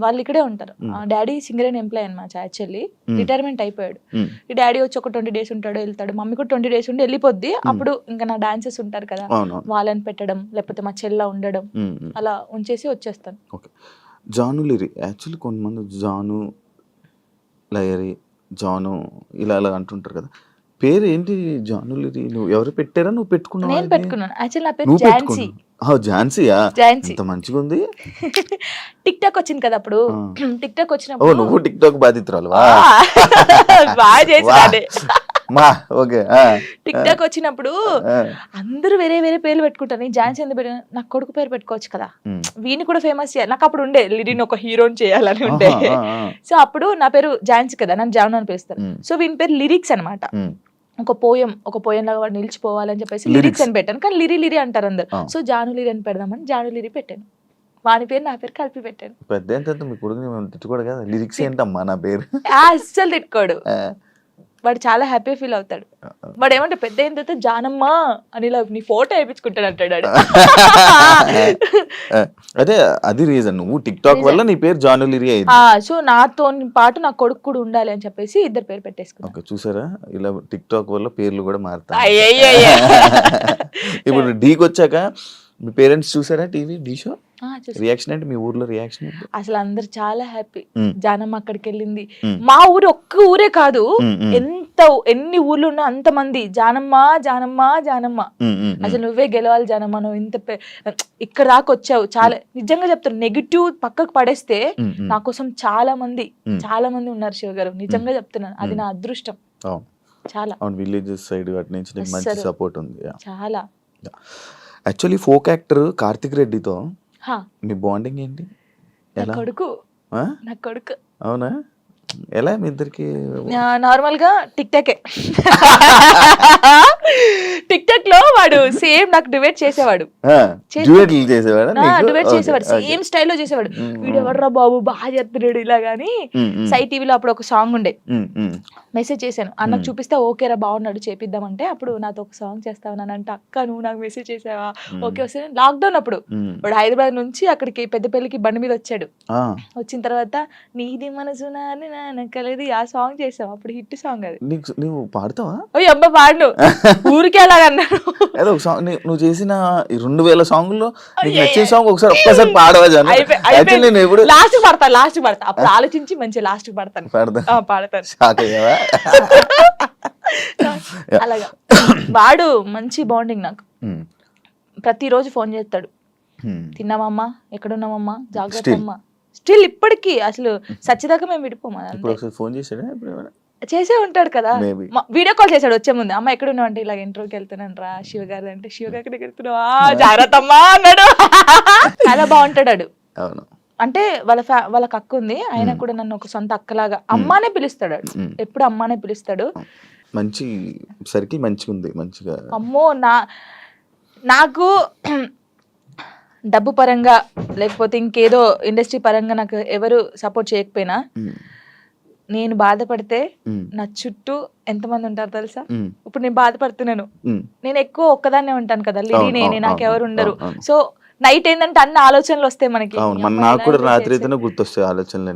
వాళ్ళు ఇక్కడే ఉంటారు. డాడీ సింగర్ అండ్ ఎంప్లాయ్ అనమాట, యాక్చువల్లీ రిటైర్మెంట్ అయిపోయాడు. ఈ డాడీ వచ్చి ఒక 20 days ఉంటాడు వెళ్తాడు, మమ్మీ కూడా 20 days ఉండి వెళ్ళిపోద్ది. అప్పుడు ఇంకా నా డాన్సెస్ ఉంటారు కదా వాళ్ళని పెట్టడం, లేకపోతే మా చెల్ల ఉండడం, అలా ఉంచేసి వచ్చేస్తాను. ఓకే. జాను లిరి యాక్చువల్లీ కొంతమంది జాను లయరి జాను ఇలా అలా అంటుంటారు కదా, పేరు ఏంటి జాను లిరి? నువ్వు ఎవరు పెట్టారా, నువ్వు పెట్టుకున్నావు? నేను పెట్టుకున్నాను. యాక్చువల్లీ నా పేరు ఝాన్సీ. ఝాన్సీయా? ఝాన్సీ మంచిగా ఉంది. టిక్ టాక్ వచ్చింది కదా అప్పుడు, టిక్ టాక్ వచ్చినప్పుడు నువ్వు టిక్ టాక్ బాధితురాలు బాగా చేసి టిక్ టాక్ వచ్చినప్పుడు అందరూ వేరే వేరే పేర్లు పెట్టుకుంటారు. ఝాన్సీ ఎందుకు పెట్టిన, నాకు కొడుకు పేరు పెట్టుకోవచ్చు కదా, వీని కూడా ఫేమస్ చేయాలి. నాకు అప్పుడు ఉండే లిరిని ఒక హీరోని చేయాలని ఉండే. సో అప్పుడు నా పేరు ఝాన్సీ కదా, నన్ను జాను అని పిలుస్తారు. సో వీని పేరు లిరిక్స్ అనమాట. ఒక పోయం లాగా వాడు నిలిచిపోవాలని చెప్పేసి లిరిక్స్ అని పెట్టాను, కానీ లిరి అంటారు అందరు. సో జాను లిరి అని పెడదామని జాను లిరి పెట్టాను. వాని పేరు నా పేరు కలిపి పెట్టాను. పెద్ద మీ కొడుకు తిట్టుకోడు కదా, లిరిక్స్ ఏంటమ్మా నా పేరు అస్సలు తిట్టుకోడు, వాడు చాలా హ్యాపీ ఫీల్ అవుతాడు. వాడు ఏమంటే పెద్ద అయిన తర్వాత జానమ్మ అని ఇలా నీ ఫోటో వేయించుకుంటాడు అంటాడు. అదే అది రీజన్, నువ్వు టిక్ టాక్ వల్ల నీ పేరు జాను లిరి అయింది. సో నాతో పాటు నా కొడుకు కూడా ఉండాలి అని చెప్పేసి ఇద్దరు పేరు పెట్టేసుకున్నాను. చూసారా, ఇలా టిక్ టాక్ వల్ల పేర్లు కూడా మారుతాయి. ఇప్పుడు డీకి వచ్చాక మీ పేరెంట్స్ చూసారా టీవీ డీ షో? రియాక్షన్ అంటే మీ ఊర్లో రియాక్షన్ అసలు అందరు చాలా హ్యాపీ. జానమ్మ అక్కడికి వెళ్ళింది. మా ఊరు ఒక్క ఊరే కాదు, ఎన్ని ఊర్లు ఉన్నా అంత మంది జానమ్మ జానమ్మ జానమ్మ, అసలు నువ్వే గెలవాలి జానమ్మ, నువ్వు ఇంత ఇక్కడ దాకా వచ్చావు. చాలా నిజంగా చెప్తాను, నెగిటివ్ పక్కకు పడేస్తే నా కోసం చాలా మంది ఉన్నారు శివ గారు, నిజంగా చెప్తున్నాను. అది నా అదృష్టం. చాలా విలేజెస్ సైడ్ అటు నుంచి మంచి సపోర్ట్ ఉంది చాలా. యాక్చువల్లీ ఫోక్ యాక్టర్ కార్తిక్ రెడ్డితో మీ బాండింగ్ ఏంటి? కొడుకు నా కొడుకు. అవునా, ఎలా మీ ఇద్దరికి? నార్మల్ గా టిక్ టాక్ లో వాడు సేమ్ నాకు డిబేట్ చేసేవాడు, సేమ్ స్టైల్లో చేసేవాడు. వీడు ఎవర్రా బాబు బాగా చెప్తున్నాడు ఇలా గానీ. సై టీవీలో అప్పుడు ఒక సాంగ్ ఉండే, మెసేజ్ చేశాను అన్నకు చూపిస్తే ఓకేరా బాగున్నాడు చేపిద్దామంటే, అప్పుడు నాతో ఒక సాంగ్ చేస్తావనంటే అక్క నువ్వు నాకు మెసేజ్ చేసావా, ఓకే వస్తే. లాక్డౌన్ అప్పుడు వాడు హైదరాబాద్ నుంచి అక్కడికి పెద్దపల్లికి బండి మీద వచ్చాడు. వచ్చిన తర్వాత నీది మనసు నానకలేదు ఆ సాంగ్ చేసావు, అప్పుడు హిట్ సాంగ్ అది. నువ్వు పాడతావా? ఓ అబ్బా పాడు, ఊరికే అలాగన్నాడు. నువ్వు చేసిన 2000 సాంగుల్లో నీకు నచ్చిన సాంగ్ ఒక్కసారి పాడవా? లాస్ట్ పడతా అప్పుడు ఆలోచించి మంచి లాస్ట్ పడతాను. అలాగా వాడు మంచి బాండింగ్ నాకు. ప్రతిరోజు ఫోన్ చేస్తాడు, తిన్నావమ్మా, ఎక్కడున్నావమ్మా, జాగ్రత్త అమ్మా. స్టిల్ ఇప్పటికీ అసలు సచ్చిదాకా మేము విడిపోమా. చేసే ఉంటాడు కదా, వీడియో కాల్ చేశాడు వచ్చే ముందు, అమ్మ ఎక్కడ ఉన్నావు అంటే ఇలా ఇంటర్వ్యూకి వెళ్తున్నాను రా శివ గారు అంటే, శివ గారి దగ్గర వెళ్తున్నావా, జాగ్రత్త అమ్మా అన్నాడు. చాలా బాగుంటాడు. అవును. అంటే వాళ్ళకి అక్క ఉంది, ఆయన కూడా నన్ను ఒక సొంత అక్కలాగా అమ్మానే పిలుస్తాడు, ఎప్పుడు అమ్మానే పిలుస్తాడు. మంచి సర్కిల్ మంచిగా ఉంది, మంచిగా. అమ్మో నాకు డబ్బు పరంగా లేకపోతే ఇంకేదో ఇండస్ట్రీ పరంగా నాకు ఎవరు సపోర్ట్ చేయకపోయినా నేను బాధపడితే నా చుట్టూ ఎంతమంది ఉంటారు తెలుసా? ఇప్పుడు నేను బాధపడుతున్నాను, నేను ఎక్కువ ఒక్కదాన్నే ఉంటాను కదా, లిరి నేనే, నాకెవరు ఉండరు. సో నైట్ ఏంటంటే అన్ని ఆలోచనలు వస్తాయి మనకి. నాకు కూడా రాత్రి అయితేనే గుర్తొస్తాయి ఆలోచనలు.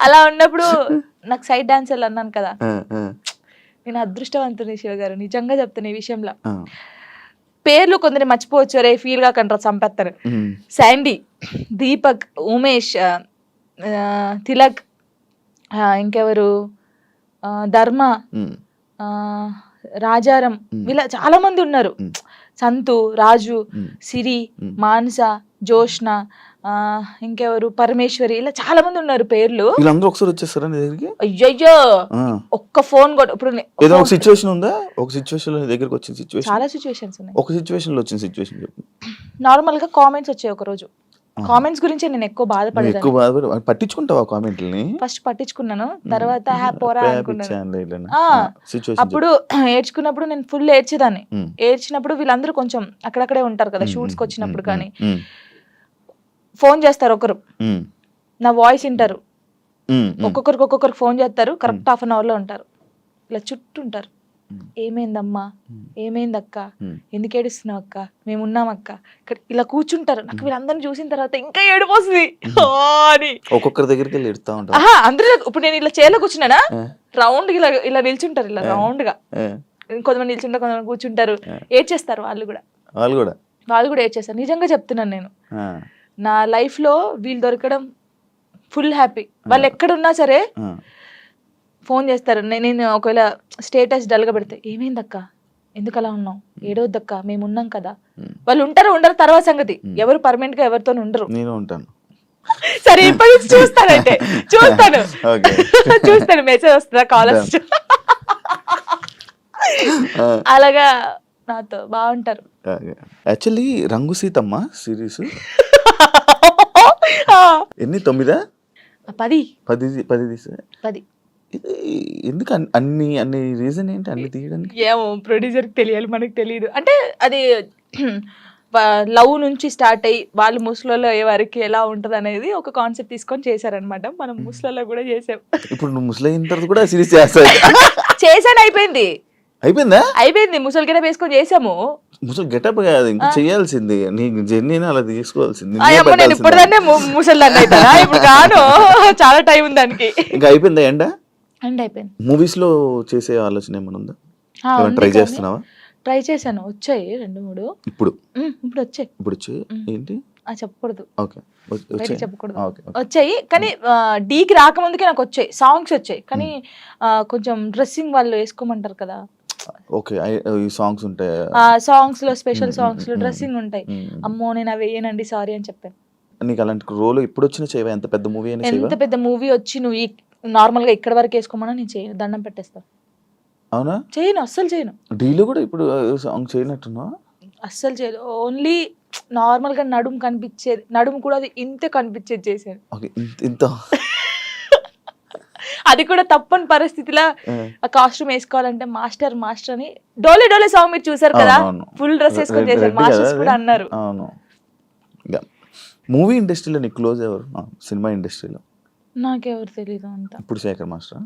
అలా ఉన్నప్పుడు నాకు సైడ్ డాన్సర్లు అన్నాను కదా, నేను అదృష్టవంతుని శివ గారు, నిజంగా చెప్తాను ఈ విషయంలో. పేర్లు కొందరు మర్చిపోవచ్చు, రే ఫీల్ గా కంటారు, చంపేస్తారు. శాండీ, దీపక్, ఉమేష్, తిలక్, ఇంకెవరు, ధర్మ, రాజారం, వీళ్ళ చాలా మంది ఉన్నారు. సంతు, రాజు, సిరి, మానస, జోష్న, ఇంకెవరు, పరమేశ్వరి, ఇలా చాలా మంది ఉన్నారు పేర్లు. వీళ్ళందరూ ఒకసారి వచ్చేస్తారా నీ దగ్గరికి? అయ్యయ్యో, ఒక్క ఫోన్ కూడా ఇప్పుడు ఏదో ఒక సిచ్యువేషన్ ఉందా? ఒక సిచ్యువేషన్ లో దగ్గరికి వచ్చిన సిచ్యువేషన్? చాలా సిచ్యువేషన్స్ ఉన్నాయి. ఒక సిచ్యువేషన్ లో వచ్చిన సిచ్యువేషన్ చెప్పు. నార్మల్ గా కామెంట్స్ వచ్చాయి ఒక రోజు, కామెంట్స్ గురించి నేను ఎక్కువ బాధపడేదాన్ని. పట్టించుకుంటావా కామెంట్లని? ఫస్ట్ పట్టించుకున్నాను, తర్వాత పోరా అనుకున్నాను. అప్పుడు ఏడ్చుకున్నప్పుడు నేను ఫుల్ ఏడ్చేదాన్ని. ఏడ్చినప్పుడు వీళ్ళందరూ కొంచెం అక్కడక్కడే ఉంటారు కదా షూట్స్కి వచ్చినప్పుడు, కానీ ఫోన్ చేస్తారు ఒకరు, నా వాయిస్ వింటారు, ఒక్కొక్కరికి ఫోన్ చేస్తారు, కరెక్ట్ హాఫ్ అన్ అవర్ లో ఉంటారు, ఇలా చుట్టూ ఉంటారు. ఏమైందమ్మా, ఏమైందక్క, ఎందుకు ఏడుస్తున్నావు అక్క, మేము ఉన్నాం అక్క, ఇక్కడ ఇలా కూర్చుంటారు. నాకు వీళ్ళందరిని చూసిన తర్వాత ఇంకా ఏడిపోతుంది అని ఒక్కొక్కరి దగ్గరికి వెళ్ళి ఎడుతా ఉంటారు. అందరూ ఇప్పుడు నేను ఇలా చైర్లో కూర్చున్నానా, రౌండ్ ఇలా నిల్చుంటారు, ఇలా రౌండ్ గా కొంతమంది నిల్చుంటారు, కొంతమంది కూర్చుంటారు, ఏడ్చేస్తారు. వాళ్ళు కూడా ఏడ్చేస్తారు. నిజంగా చెప్తున్నాను, నేను నా లైఫ్ లో వీళ్ళు దొరకడం ఫుల్ హ్యాపీ. వాళ్ళు ఎక్కడున్నా సరే ఫోన్ చేస్తారు. నేను ఒకవేళ స్టేటస్ డల్గా పెడితే, ఏమైందక్క, ఎందుకు అలా ఉన్నావు, ఏడవద్దక్క, మేము ఉన్నాం కదా. వాళ్ళు ఉండరు తర్వాత సంగతి, ఎవరు పర్మనెంట్ గా ఎవరితో ఉండరు. నేను ఉంటాను. సరే ఇప్పటి నుంచి చూస్తాను మెసేజ్ వస్తుందా, కాల్ వస్తుంది, అలాగా నాతో బాగుంటారు. యాక్చువల్లీ రంగు సీతమ్మ సిరీస్ ఎన్ని 9? 10 ఎందుకు అన్ని రీజన్ ఏంటి అన్ని తీయడానికి? ఏమో ప్రొడ్యూసర్కి తెలియాలి, మనకు తెలియదు. అంటే అది లవ్ నుంచి స్టార్ట్ అయ్యి వాళ్ళు ముసలలో అయ్యే వరకు ఎలా ఉంటది అనేది ఒక కాన్సెప్ట్ తీసుకొని చేశారనమాట. మనం ముసలలో కూడా చేసాం. ఇప్పుడు నువ్వు ముసలైన తర్వాత కూడా సిరీస్ చేస్తావు? చేశాను, అయిపోయిందా? అయిపోయింది, ముసలి గెటప్ వేసుకొని చేసాము. ముసలి గెటప్ కాదు, ఇంకా చేయాల్సింది నీ జర్నీని అలా తీసుకోవాల్సింది. నేను ఇప్పుడుదాన్నే ముసలిదాన్ని అవుతానా? ఇప్పుడు కాను, చాలా టైం ఉంది దానికి. ఇంకా అయిపోయిందా? ఎండ్ అయిపోయింది. మూవీస్ లో చేసే ఆలోచన ఏమైనా ఉందా? ట్రై చేస్తున్నావా? ట్రై చేశాను, వచ్చాయి 2-3. ఇప్పుడు వచ్చాయి. ఏంటి చెప్పకూడదు, చెప్పకూడదు. ఓకే. వచ్చాయి కానీ డీకి రాకముందుకే నాకు వచ్చాయి, సాంగ్స్ వచ్చాయి. కానీ కొంచెం డ్రెస్సింగ్ వాళ్ళు వేసుకోమంటారు కదా, ఓకే, ఈ సాంగ్స్ ఉంటాయి, సాంగ్స్ లో స్పెషల్ సాంగ్స్ లో డ్రెస్సింగ్ ఉంటాయి. అమ్మో నేను అవి వేయనండి, సారీ అని చెప్పాను. నీకు అలాంటి రోల్ ఎప్పుడు వచ్చిన చేయవా? ఎంత పెద్ద మూవీ అయినా, ఎంత పెద్ద మూవీ వచ్చి నువ్వు నార్మల్ గా ఇక్కడ వరకు వేసుకోమన్నా నేను చేయను, దండం పెట్టేస్తా. అవునా? చేయను, అస్సలు చేయను. డీలో కూడా ఇప్పుడు సాంగ్ చేయనట్టున్నా? అస్సలు చేయదు. ఓన్లీ నార్మల్ గా నడుము కనిపించేది, నడుము కూడా అది ఇంతే కనిపించేది చేశాను. ఇంత అది కూడా తప్పని పరిస్థితిలో ఆ కాస్ట్యూమ్ వేసుకోవాలంటే మాస్టర్ అని డోలే సాంగ్ మీరు చూసారు కదా, ఫుల్ డ్రెస్ వేసుకొని చేశారు. మాస్టర్స్ కూడా అన్నారు. మూవీ ఇండస్ట్రీలో నీకు క్లోజ్ ఎవరు? సినిమా ఇండస్ట్రీలో నాకెవరు తెలీదు అంత. ఇప్పుడు శేఖర్ మాస్టర్?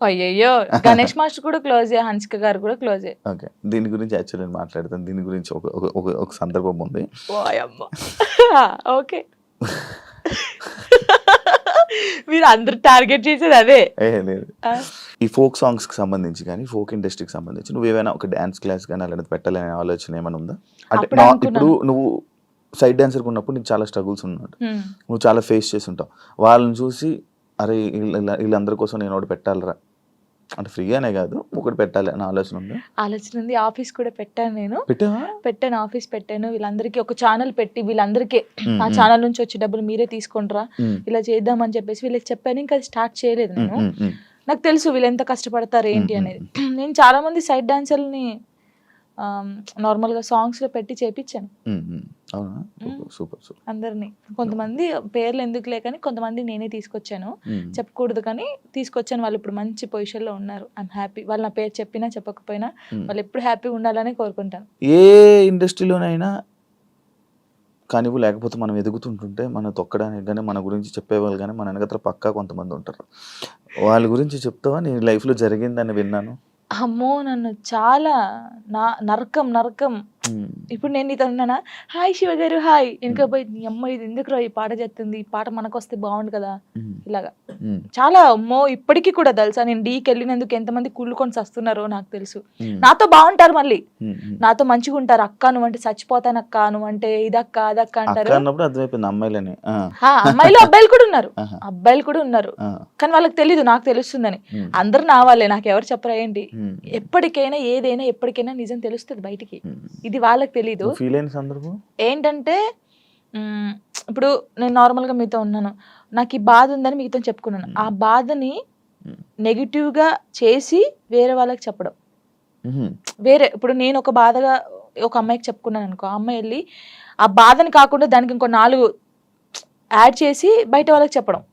అయ్యయ్యో, గణేష్ మాస్టర్ కూడా క్లోజే, హన్సిక గారు కూడా క్లోజే. ఓకే, దీని గురించి యాక్చువల్లీ నేను మాట్లాడతాను. దీని గురించి ఒక సందర్భం ఉంది. ఓకే, మీరు అందరు టార్గెట్ చేసేది అదే. లేదు, ఈ ఫోక్ సాంగ్స్ కి సంబంధించి కానీ ఫోక్ ఇండస్ట్రీకి సంబంధించి నువ్వు ఏమైనా ఒక డాన్స్ క్లాస్ కానీ అలాంటి పెట్టాలనే ఆలోచన ఏమైనా ఉందా? అంటే ఇప్పుడు నువ్వు సైడ్ డాన్సర్ ఉన్నప్పుడు నీకు చాలా స్ట్రగుల్స్ ఉన్నాడు, నువ్వు చాలా ఫేస్ చేసి ఉంటావు. వాళ్ళని చూసి అరే వీళ్ళందరి కోసం నేను ఒకటి పెట్టాలరా, అంటే ఫ్రీగానే కాదు ఒకటి పెట్టాలి అని ఆలోచన ఉంది. ఆఫీస్ కూడా పెట్టాను, నేను పెట్టాను, ఆఫీస్ పెట్టాను. వీళ్ళందరికీ ఒక ఛానల్ పెట్టి వీళ్ళందరికీ ఆ ఛానల్ నుంచి వచ్చే డబ్బులు మీరే తీసుకుంటారా, ఇలా చేద్దామని చెప్పేసి వీళ్ళకి చెప్పాను. ఇంకా స్టార్ట్ చేయలేదు నేను. నాకు తెలుసు వీళ్ళు ఎంత కష్టపడతారు ఏంటి అనేది. నేను చాలా మంది సైడ్ డాన్సర్ని నార్మల్గా సాంగ్స్లో పెట్టి చేపించాను. అవునా, సూపర్ సూపర్. అందరినీ. కొంతమంది పేర్లు ఎందుకులే కానీ కొంతమంది నేనే తీసుకొచ్చాను, చెప్పకూడదు కానీ తీసుకొచ్చాను. వాళ్ళు ఇప్పుడు మంచి పొజిషన్లో ఉన్నారు. I'm happy. వాళ్ళు నా పేరు చెప్పినా చెప్పకపోయినా వాళ్ళు ఎప్పుడు హ్యాపీగా ఉండాలని కోరుకుంటాను. ఏ ఇండస్ట్రీలోనైనా కానివ్వు, లేకపోతే మనం ఎదుగుతుంటుంటే మనం తొక్కడానికి కానీ మన గురించి చెప్పేవాళ్ళు కానీ మన వెనకత్ర పక్కా కొంతమంది ఉంటారు. వాళ్ళ గురించి చెప్తావా? నీ లైఫ్లో జరిగిందని విన్నాను. అమ్మో, నన్ను చాలా నరకం. ఇప్పుడు నేను నీతో ఉన్నానా, హాయ్ శివ గారు హాయ్, వెనక పోయి నీ అమ్మ ఇది ఎందుకు ఈ పాట చెప్తుంది, ఈ పాట మనకు వస్తే బాగుండు కదా, ఇలాగా చాలా. అమ్మో ఇప్పటికీ కూడా తెలుసా, నేను డీకి వెళ్ళినందుకు ఎంతమంది కుళ్ళుకొని వస్తున్నారో నాకు తెలుసు. నాతో బాగుంటారు, మళ్ళీ నాతో మంచిగా ఉంటారు. అక్క నువ్వంటే చచ్చిపోతాను, అక్క నువ్వంటే ఇదక్క అదక్క అంటారు. అమ్మాయిలు అబ్బాయిలు కూడా ఉన్నారు, కానీ వాళ్ళకి తెలీదు, నాకు తెలుస్తుందని. అందరు నా వాళ్ళే, నాకు ఎవరు చెప్పరా ఏంటి. ఎప్పటికైనా ఏదైనా ఎప్పటికైనా నిజం తెలుస్తుంది బయటికి, ఇది వాళ్ళకి తెలీదు. ఏంటంటే ఇప్పుడు నేను నార్మల్ గా మీతో ఉన్నాను, నాకు ఈ బాధ ఉందని మీతో చెప్పుకున్నాను. ఆ బాధని నెగిటివ్ గా చేసి వేరే వాళ్ళకి చెప్పడం. వేరే ఇప్పుడు నేను ఒక బాధగా ఒక అమ్మాయికి చెప్పుకున్నాను అనుకో, ఆ అమ్మాయి వెళ్ళి ఆ బాధని కాకుండా దానికి ఇంకో 4 యాడ్ చేసి బయట వాళ్ళకి చెప్పడం.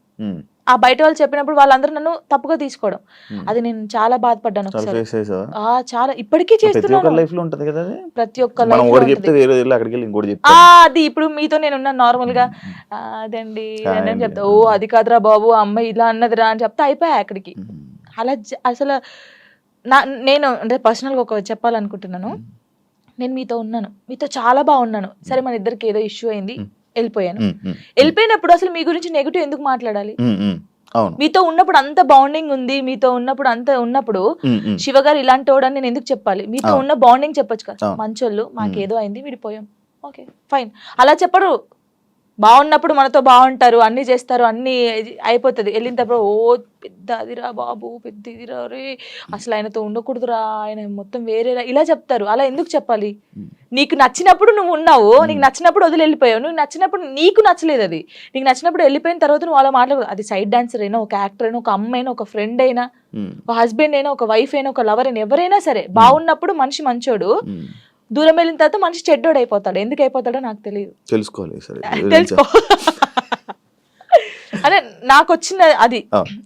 ఆ బయట వాళ్ళు చెప్పినప్పుడు వాళ్ళందరూ నన్ను తప్పుగా తీసుకోవడం, అది నేను చాలా బాధపడ్డాను ఒకసారి. చాలా ఇప్పటికీ చేస్తున్నాను, ప్రతి ఒక్క అది. ఇప్పుడు మీతో నేను ఉన్నాను నార్మల్ గా, అదండి అని చెప్తా, ఓ అది కాదురా బాబు అమ్మాయి ఇలా అన్నదిరా అని చెప్తా, అయిపోయా అక్కడికి. అలా అసలు నేను అంటే పర్సనల్ గా ఒక చెప్పాలనుకుంటున్నాను. నేను మీతో ఉన్నాను, మీతో చాలా బాగున్నాను, సరే మన ఇద్దరికి ఏదో ఇష్యూ అయింది, వెళ్ళిపోయాను. వెళ్ళిపోయినప్పుడు అసలు మీ గురించి నెగిటివ్ ఎందుకు మాట్లాడాలి? మీతో ఉన్నప్పుడు అంత బాండింగ్ ఉంది, మీతో ఉన్నప్పుడు అంత ఉన్నప్పుడు శివ గారు ఇలాంటి వాడని నేను ఎందుకు చెప్పాలి? మీతో ఉన్న బాండింగ్ చెప్పొచ్చు కదా, మంచోళ్ళు మాకేదో అయింది విడిపోయాం, ఓకే ఫైన్. అలా చెప్పరు. బాగున్నప్పుడు మనతో బాగుంటారు, అన్ని చేస్తారు, అన్ని అయిపోతుంది. వెళ్ళిన తర్వాత ఓ పెద్ద అదిరా బాబు, పెద్ద ఇదిరా రే, అసలు ఆయనతో ఉండకూడదురా, ఆయన మొత్తం వేరేరా, ఇలా చెప్తారు. అలా ఎందుకు చెప్పాలి? నీకు నచ్చినప్పుడు నువ్వు ఉన్నావు, నీకు నచ్చినప్పుడు వదిలి వెళ్ళిపోయావు. నువ్వు నచ్చినప్పుడు నీకు నచ్చలేదు, అది నీకు నచ్చినప్పుడు వెళ్ళిపోయిన తర్వాత నువ్వు అలా మాట్లాడదు. అది సైడ్ డాన్సర్ అయినా, ఒక యాక్టర్ అయినా, ఒక అమ్మాయి అయినా, ఒక ఫ్రెండ్ అయినా, ఒక హస్బెండ్ అయినా, ఒక వైఫ్ అయినా, ఒక లవర్ అయినా, ఎవరైనా సరే బాగున్నప్పుడు మనిషి మంచోడు, దూరం వెళ్ళిన తర్వాత మనిషి చెడ్డోడు అయిపోతాడు. ఎందుకు అయిపోతాడో నాకు తెలియదు, తెలుసుకో. అదే నాకు వచ్చిన అది.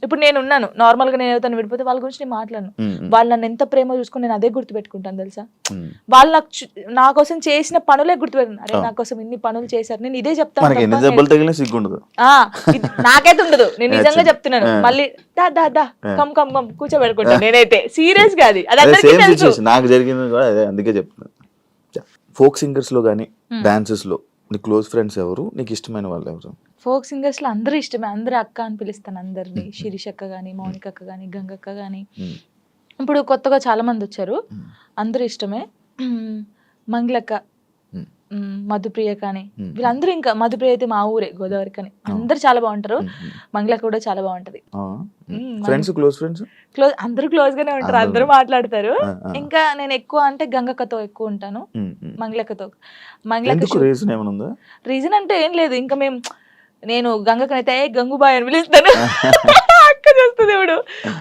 ఇప్పుడు నేను ఉన్నాను నార్మల్ గా, నేను ఎవరితో విడిపోతే వాళ్ళ గురించి నేను మాట్లాడను. వాళ్ళు నన్ను ఎంత ప్రేమ చూసుకుని నేను అదే గుర్తుపెట్టుకుంటాను తెలుసా. వాళ్ళు నా కోసం చేసిన పనులే గుర్తుపెట్టుకున్నాను. అరే నా కోసం ఇన్ని పనులు చేశారు, నేను ఇదే చెప్తాను. నాకైతే ఉండదు, నేను నిజంగా చెప్తున్నాను. మళ్ళీ దా కమ్ కూర్చోబెట్టుకుంటాను నేనైతే, సీరియస్ గా. అది నాకు జరిగింది కూడా అదే, అందుకే చెప్తున్నాను. ఫోక్ సింగర్స్ లో కానీ డాన్సెస్ లో నీ క్లోజ్ ఫ్రెండ్స్ ఎవరు, నీకు ఇష్టమైన వాళ్ళు ఎవరు? ఫోక్ సింగర్స్ లో అందరూ ఇష్టమే, అందరూ అక్క అని పిలుస్తాను అందరినీ. శిరీష్ అక్క గానీ, మౌనిక అక్క గానీ, గంగక్క గానీ, ఇప్పుడు కొత్తగా చాలా మంది వచ్చారు, అందరూ ఇష్టమే. మంగళక్క, మధుప్రియ కానీ, వీళ్ళందరూ. ఇంకా మధుప్రియ అయితే మా ఊరే, గోదావరి కానీ. అందరు చాలా బాగుంటారు, మంగళక్క కూడా చాలా బాగుంటది. క్లోజ్ అందరూ క్లోజ్ గానే ఉంటారు, అందరూ మాట్లాడతారు. ఇంకా నేను ఎక్కువ అంటే గంగక్కతో ఎక్కువ ఉంటాను, మంగళక్కతో. మంగళక్క రీజన్ అంటే ఏం లేదు, ఇంకా నేను గంగక్కనైతే గంగుబాయ్ అని పిలుస్తాను, అక్క చేస్తుంది ఇప్పుడు.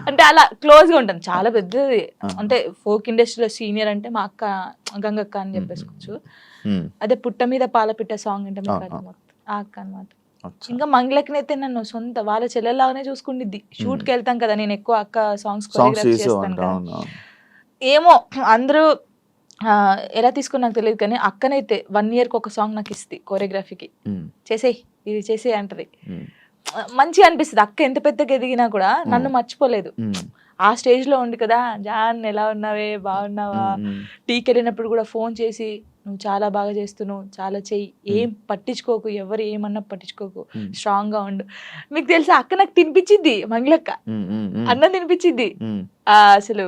అంటే అలా క్లోజ్ గా ఉంటాను, చాలా పెద్దది. అంటే ఫోక్ ఇండస్ట్రీలో సీనియర్ అంటే మా అక్క గంగక్క అని చెప్పేసుకోవచ్చు. అదే పుట్ట మీద పాలపిట్ట సాంగ్ అంటే ఆ అక్క అనమాట. ఇంకా మంగళక్కనైతే నన్ను సొంత వాళ్ళ చెల్లెల్లాగానే చూసుకుండిద్ది. షూట్ కి వెళ్తాం కదా, నేను ఎక్కువ అక్క సాంగ్స్ కొరియోగ్రాఫ్ చేస్తాను కదా. ఏమో అందరూ ఎలా తీసుకుని నాకు తెలియదు, కానీ అక్కనైతే 1 year కి ఒక సాంగ్ నాకు ఇస్తుంది కొరియోగ్రఫీకి. చేసేయి ఇది చేసేయి అంటది, మంచిగా అనిపిస్తుంది. అక్క ఎంత పెద్దగా ఎదిగినా కూడా నన్ను మర్చిపోలేదు. ఆ స్టేజ్ లో ఉంది కదా, జాన్ ఎలా ఉన్నావే, బాగున్నావా, టీకి వెళ్ళినప్పుడు కూడా ఫోన్ చేసి నువ్వు చాలా బాగా చేస్తున్నావు, చాలా చెయ్యి, ఏం పట్టించుకోకు, ఎవరు ఏమన్నా పట్టించుకోకు, స్ట్రాంగ్ గా ఉండు. మీకు తెలుసా అక్క నాకు తినిపించింది, మంగళక్క అన్నం తినిపించింది. అసలు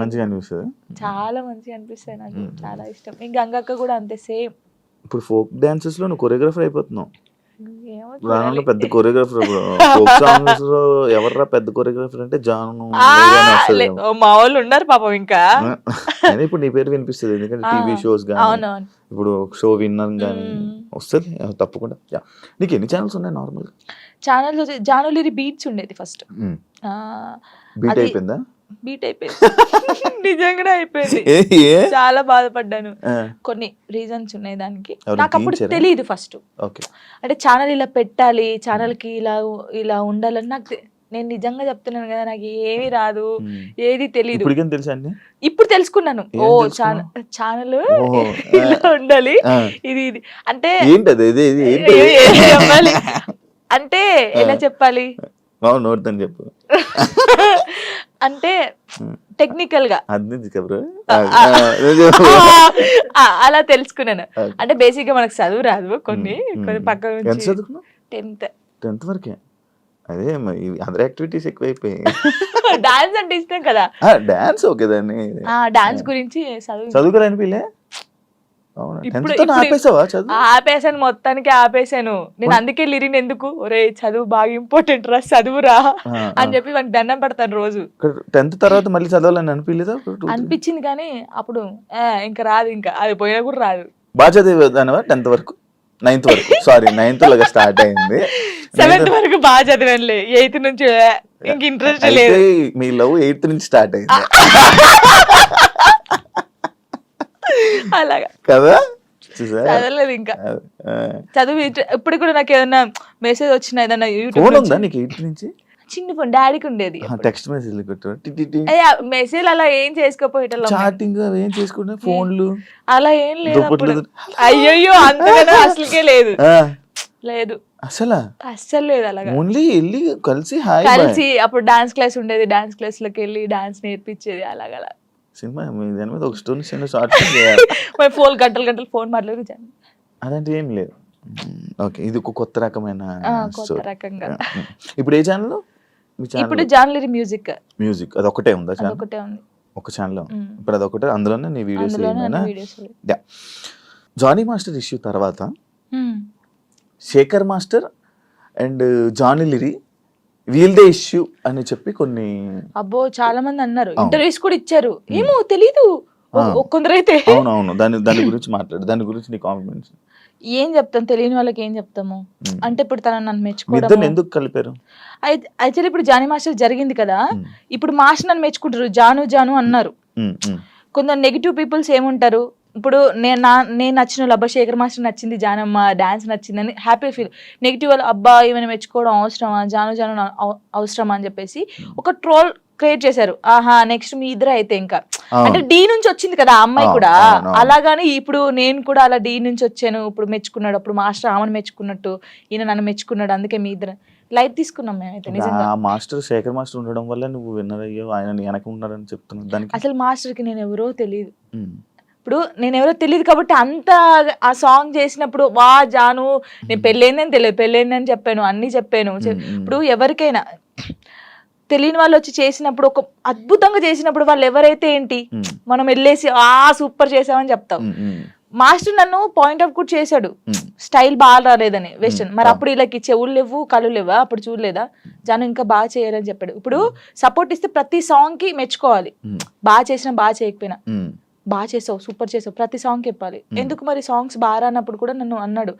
మంచిగా అనిపిస్తుంది, చాలా మంచిగా అనిపిస్తుంది, నాకు చాలా ఇష్టం. ఇంకా గంగక్క కూడా అంతే సేమ్. ఇప్పుడు ఫోక్ డాన్సెస్ లో నువ్వు కొరియోగ్రాఫర్ అయిపోతున్నావు, రానున్న పెద్ద కొరియోగ్రాఫర్. ఫోక్ సాంగ్స్ లో ఎవర్రా పెద్ద కొరియోగ్రాఫర్ అంటే జాను, మా వాళ్ళు ఉన్నారు పాపం. ఇంకా ఇప్పుడు నీ పేరు వినిపిస్తుంది, ఎందుకంటే టీవీ షోస్ కానీ, ఇప్పుడు షో విన్నర్ కానీ వస్తుంది తప్పకుండా. నీకు ఎన్ని ఛానల్స్ ఉన్నాయి నార్మల్? ఛానల్స్ జానులిరి బీట్స్ ఉండేది ఫస్ట్, బీట్ అయిపోయిందా? బీట్ అయిపోయింది. నిజంగానే అయిపోయింది. ఏ చాలా బాధపడ్డాను. ఆ, కొన్ని రీజన్స్ ఉన్నాయి దానికి. ఎవరు నాకు అప్పుడు తీయించారా? తెలియదు ఫస్ట్. ఓకే. అంటే ఛానల్ ఇలా పెట్టాలి, ఛానల్ కి ఇలా ఉండాలని నాకు నేను నిజంగా చెప్తున్నాను కదా, నాకు ఏమీ రాదు, ఏది తెలియదు. ఇప్పటికేం తెలుసా అండి? ఇప్పుడు తెలుసుకున్నాను. ఏం ఓ తెలుసుకున్నావు? ఛానల్ ఓహో, ఇలా ఉండాలి, ఆ, ఇది అంటే ఏంటది ఇది ఏంటి? ఏం చెప్పాలి అంటే ఎలా చెప్పాలి, నోడుతాను చెప్పు. అంటే టెక్నికల్ గా అది కబరు అలా తెలుసుకున్నాను. అంటే బేసిక్ గా మనకు చదువు రాదు, కొన్ని పక్క ఎంత నుంచి చదువుకున్నావు? 10th వరకే. అదే అదర్ యాక్టివిటీస్ ఎక్కువైపోయాయి. డాన్స్ అంటే ఇష్టం కదా, డాన్స్ ఓకే దాన్ని డాన్స్ గురించి చదువుకోరానిపిలే. అవునా? ఇప్పుడు 10th తోనే ఆపేసావా చదువు? ఆపేసాను, మొత్తానికి ఆపేసాను. నేను అందుకే లిరిన్ ఎందుకు, ఒరే చదువు బాగా ఇంపార్టెంట్ రా, చదువురా అని చెప్పి వానికి దండం పెడతాను రోజు. 10th తర్వాత మళ్ళీ చదవాలని అనిపించలేదా? అనిపించింది కానీ అప్పుడు ఇంకా రాదు, ఇంకా అది పోయినా కూడా రాదు. బాగా చదివేదానివా 10th వరకు? 9th వరకు, సారీ 9th లాగా స్టార్ట్ అయింది. 7th వరకు బాగా చదివానులే, 8th నుంచి ఇంక ఇంట్రెస్ట్ లేదు. అయితే మీ లవ్ 8th నుంచి స్టార్ట్ అయింది అలాగా కదా? చూసా? చదవలేదు ఇంకా చదువు. ఇప్పుడు కూడా నాకు ఏదైనా మెసేజ్ వచ్చినా ఏదైనా ఫోన్ యూట్యూబ్ ఉందా నీకు 8th నుంచి? చిన్న ఫోన్ డాడీకి ఉండేది. టెక్స్ట్ మెసేజ్ మెసేజ్ అలా ఏం చేసుకోపోయేటోళ్ళం, చాటింగ్ అవి ఏం చేసుకుంటే ఫోన్లు అలా ఏం లేదు అప్పుడు. దుప్పట్లు. అయ్యయ్యో అంతగానో అసలుకే లేదు, లేదు అస్సలు లేదు. అలాగా ఓన్లీ వెళ్ళి కలిసి హాయ్ కలిసి అప్పుడు డాన్స్ క్లాస్ ఉండేది, డాన్స్ క్లాస్ లోకి వెళ్ళి డాన్స్ నేర్పించేది. అలాగలా సినిమా దాని మీద ఒక స్టోరీ షార్ట్ చేయాలి. మరి గంటలు ఫోన్ మాట్లాడి అదంటే ఏం లేదు. ఓకే, ఇది ఒక కొత్త రకమైన కొత్త రకంగా. ఇప్పుడు ఏ ఛానల్? ఇప్పుడు జాన్లరీ మ్యూజిక్ అది ఒకటే ఉందా? ఒకటే ఉంది, ఒక ఛానల్. ఇప్పుడు అదొకటే, అందులోనే నీ videos. Videos. Jani master issue తర్వాత శేఖర్ మాస్టర్ అండ్ జానీ లిరి వీల్దే ఇష్యూ అని చెప్పి కొన్ని అబ్బో చాలా మంది అన్నారు, ఇంటర్వ్యూస్ కూడా ఇచ్చారు. ఏమో తెలీదు కొందరైతే. అవునవును, దాని గురించి మాట్లాడు, దాని గురించి నీ కాంప్లిమెంట్స్. ఏం చెప్తాం, తెలియని వాళ్ళకి ఏం చెప్తాము. అంటే ఇప్పుడు తన నన్ను మెచ్చుకోవడం ఎందుకు కలిపారు? యాక్చువల్లీ ఇప్పుడు జానీ మాస్టర్ జరిగింది కదా, ఇప్పుడు మాస్టర్ నన్ను మెచ్చుకుంటారు, జాను అన్నారు. కొందరు నెగిటివ్ పీపుల్స్ ఏముంటారు, ఇప్పుడు నేను నచ్చిన వాళ్ళు, అబ్బా శేఖర్ మాస్టర్ నచ్చింది, జానమ్మ డాన్స్ నచ్చిందని హ్యాపీ ఫీల్. నెగిటివ్ వాళ్ళు, అబ్బా ఈమెను మెచ్చుకోవడం అవసరమా, జాను అవసరమా అని చెప్పేసి ఒక ట్రోల్ క్రియేట్ చేశారు. ఆహా నెక్స్ట్ మీ ఇద్దరు అయితే ఇంకా, అంటే డి నుంచి వచ్చింది కదా ఆ అమ్మాయి కూడా, అలాగాని ఇప్పుడు నేను కూడా అలా డి నుంచి వచ్చాను, ఇప్పుడు మెచ్చుకున్నాడు, అప్పుడు మాస్టర్ ఆమెను మెచ్చుకున్నట్టు ఈయన నన్ను మెచ్చుకున్నాడు, అందుకే మీ ఇద్దరు లైట్ తీసుకున్నాం మేమైతే. నిజంగా మాస్టర్ శేఖర్ మాస్టర్ ఉండడం వల్ల నువ్వు విన్నర్ అయ్యో, ఆయన వెనక ఉన్నాడని చెప్తున్నాను. దానికి అసలు మాస్టర్ కి నేను ఎవరో తెలియదు, ఇప్పుడు నేను ఎవరో తెలియదు కాబట్టి అంత ఆ సాంగ్ చేసినప్పుడు వా జాను నేను పెళ్ళైందని తెలియదు, పెళ్ళైందని చెప్పాను, అన్ని చెప్పాను. ఇప్పుడు ఎవరికైనా తెలియని వాళ్ళు వచ్చి చేసినప్పుడు, ఒక అద్భుతంగా చేసినప్పుడు వాళ్ళు ఎవరైతే ఏంటి, మనం వెళ్ళేసి సూపర్ చేసామని చెప్తాం. మాస్టర్ నన్ను పాయింట్ అవుట్ కూడా చేశాడు, స్టైల్ బాగా రాలేదని వెస్టర్న్. మరి అప్పుడు వీళ్ళకి చెవులు లేవు, కళ్ళు లేవా, అప్పుడు చూడలేదా, జాను ఇంకా బాగా చేయాలని చెప్పాడు. ఇప్పుడు సపోర్ట్ ఇస్తే ప్రతి సాంగ్ కి మెచ్చుకోవాలి, బాగా చేసినా బాగా చేయకపోయినా, బాగా చేసావు సూపర్ చేసావు ప్రతి సాంగ్ చెప్పాలి. ఎందుకు మరి సాంగ్స్ బాగా రానప్పుడు కూడా నన్ను అన్నాడు,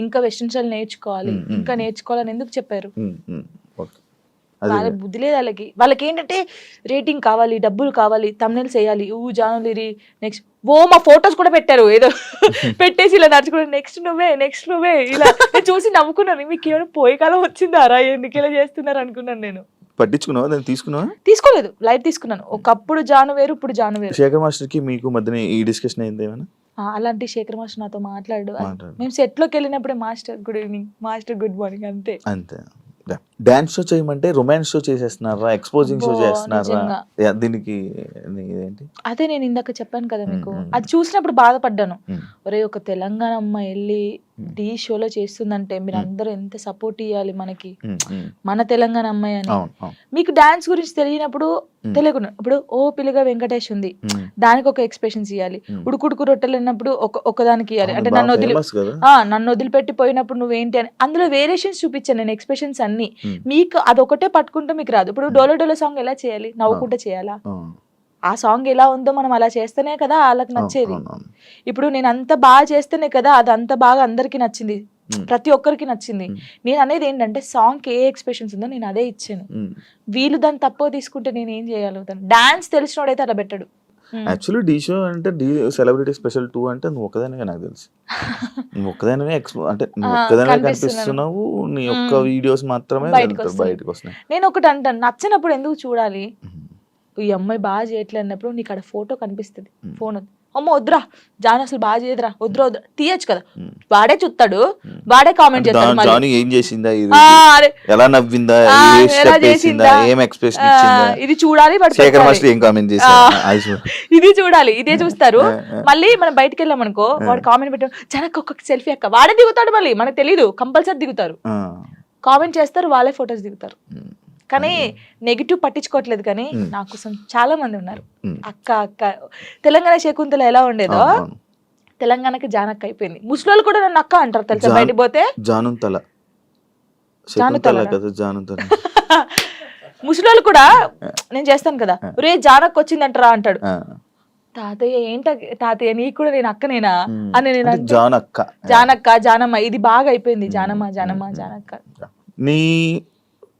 ఇంకా వెస్టర్న్ స్టైల్ నేర్చుకోవాలి, ఇంకా నేర్చుకోవాలని ఎందుకు చెప్పారు. వాళ్ళ బుద్ధి లేదు వాళ్ళకి ఏంటంటే రేటింగ్ కావాలి, డబ్బులు కావాలి, తమ్నెల్స్ వేయాలి, జాను లిరి నెక్స్ట్ మా ఫొటోస్ కూడా పెట్టారు, ఏదో పెట్టేసి ఇలా నడుచుకుంటే నెక్స్ట్ నువ్వే ఇలా చూసి నవ్వుకున్నాను. మీకు ఏమైనా పోయే కాలం వచ్చిందారా, ఎందుకు ఇలా చేస్తున్నారు అనుకున్నాను. నేను పట్టించుకున్నావా, దాన్ని తీసుకోలేదు, లైట్ తీసుకున్నాను. ఒకప్పుడు జాను వేరు, ఇప్పుడు జాను వేరు. శేఖర్ మాస్టర్ కి మీకు మధ్యన ఈ డిస్కషన్ అయింది ఏమైనా? అలాంటి శేఖర్ మాస్టర్ నాతో మాట్లాడు, మేము సెట్ లోకి వెళ్ళినప్పుడే master good evening, master good morning, అంతే. డాన్స్ షో చేయమంటే రొమాన్స్ షో చేసేస్తున్నారా, ఎక్స్పోజింగ్ షో చేస్తున్నారా, దీనికి ఏంటి? అదే నేను ఇందాక చెప్పాను కదా మీకు, అది చూసినప్పుడు బాధపడ్డాను. ఒరే ఒక తెలంగాణ అమ్మాయి వెళ్ళి డి షోలో చేస్తుందంటే మీరు అందరూ ఎంత సపోర్ట్ ఇవ్వాలి మనకి, మన తెలంగాణ అమ్మాయి అని. మీకు డాన్స్ గురించి తెలియనప్పుడు తెలియకుండా, ఇప్పుడు ఓ పిల్లగా వెంకటేష్ ఉంది, దానికి ఒక ఎక్స్ప్రెషన్స్ ఇవ్వాలి. ఉడుకుడుకు రొట్టెలు అన్నప్పుడు ఒకదానికి ఇవ్వాలి. అంటే నన్ను వదిలిపెట్టి పోయినప్పుడు నువ్వేంటి అని అందులో వేరియేషన్స్ చూపించాను నేను, ఎక్స్ప్రెషన్స్ అన్ని. మీకు అదొకటే పట్టుకుంటే మీకు రాదు. ఇప్పుడు డోలో సాంగ్ ఎలా చేయాలి, నవ్వుకుంటే చేయాలా, ఆ సాంగ్ ఎలా ఉందో మనం అలా చేస్తేనే కదా వాళ్ళకి నచ్చేది. ఇప్పుడు నేను అంత బాగా చేస్తేనే కదా అది అంత బాగా అందరికి నచ్చింది. ప్రతి ఒక్కరికి నచ్చింది. నేను అనేది ఏంటంటే సాంగ్కి ఏ ఎక్స్ప్రెషన్స్ ఉందో నేను అదే ఇచ్చాను. వీళ్ళు దాన్ని తక్కువ తీసుకుంటే నేను ఏం చేయగలుగుతాను? డాన్స్ తెలిసినోడైతే అలా పెట్టాడు. యాక్చువల్లీ డీ షో అంటే డీ సెలబ్రిటీ స్పెషల్ 2 అంటే నువ్వు ఒక్కదానివే నాకు తెలుసు. నువ్వు ఒక్కదానివే అంటే నువ్వు ఒక్కదానివే కనిపిస్తున్నావు. నీ యొక్క వీడియోస్ మాత్రమే బయటకు వస్తున్నాయి. నేను ఒకటి అంటాను, నచ్చినప్పుడు ఎందుకు చూడాలి? ఈ అమ్మాయి బాగా చేయట్లేదు అన్నప్పుడు నీకు అక్కడ ఫోటో కనిపిస్తుంది, ఫోన్ అమ్మ వద్దురా జాను అసలు బాగా చేయదురా, వద్దురా వద్దురా తీయచ్చు కదా. వాడే చూస్తాడు, వాడే కామెంట్ చేస్తాడు. జాను ఏం చేసిందా, ఎలా నవ్విందా, ఎలా చేసిందా, ఏం ఎక్స్ప్రెషన్ ఇచ్చిందా, ఇది చూడాలి. శేఖర్ మాస్టర్ ఏం కామెంట్ చేశారు, ఇది చూడాలి, ఇదే చూస్తారు. మళ్ళీ మనం బయటకు వెళ్ళాం అనుకో, వాడు కామెంట్ పెట్టాడు జనకు ఒక్కొక్క సెల్ఫీ అక్క, వాడే దిగుతాడు. మళ్ళీ మనకు తెలీదు, కంపల్సరీ దిగుతారు, కామెంట్ చేస్తారు, వాళ్ళే ఫొటోస్ దిగుతారు. కానీ నెగిటివ్ పట్టించుకోవట్లేదు. కానీ నా కోసం చాలా మంది ఉన్నారు. అక్క అక్క తెలంగాణ శకుంతల ఎలా ఉండేదో తెలంగాణకి జానక్క అయిపోయింది. ముసలోళ్ళు కూడా నన్ను అక్క అంటారు తెలుసా, బయటికి పోతే ముసలోళ్ళు కూడా నేను చేస్తాను కదా, రే జానక్క వచ్చిందంటారా అంటాడు. తాతయ్య ఏంట తాతయ్య నీకు కూడా నేను అక్కనేనా అని నేను జానక్క జానమ్మ ఇది బాగా అయిపోయింది. జానమ్మ జానమ్మ జానక్క. నీ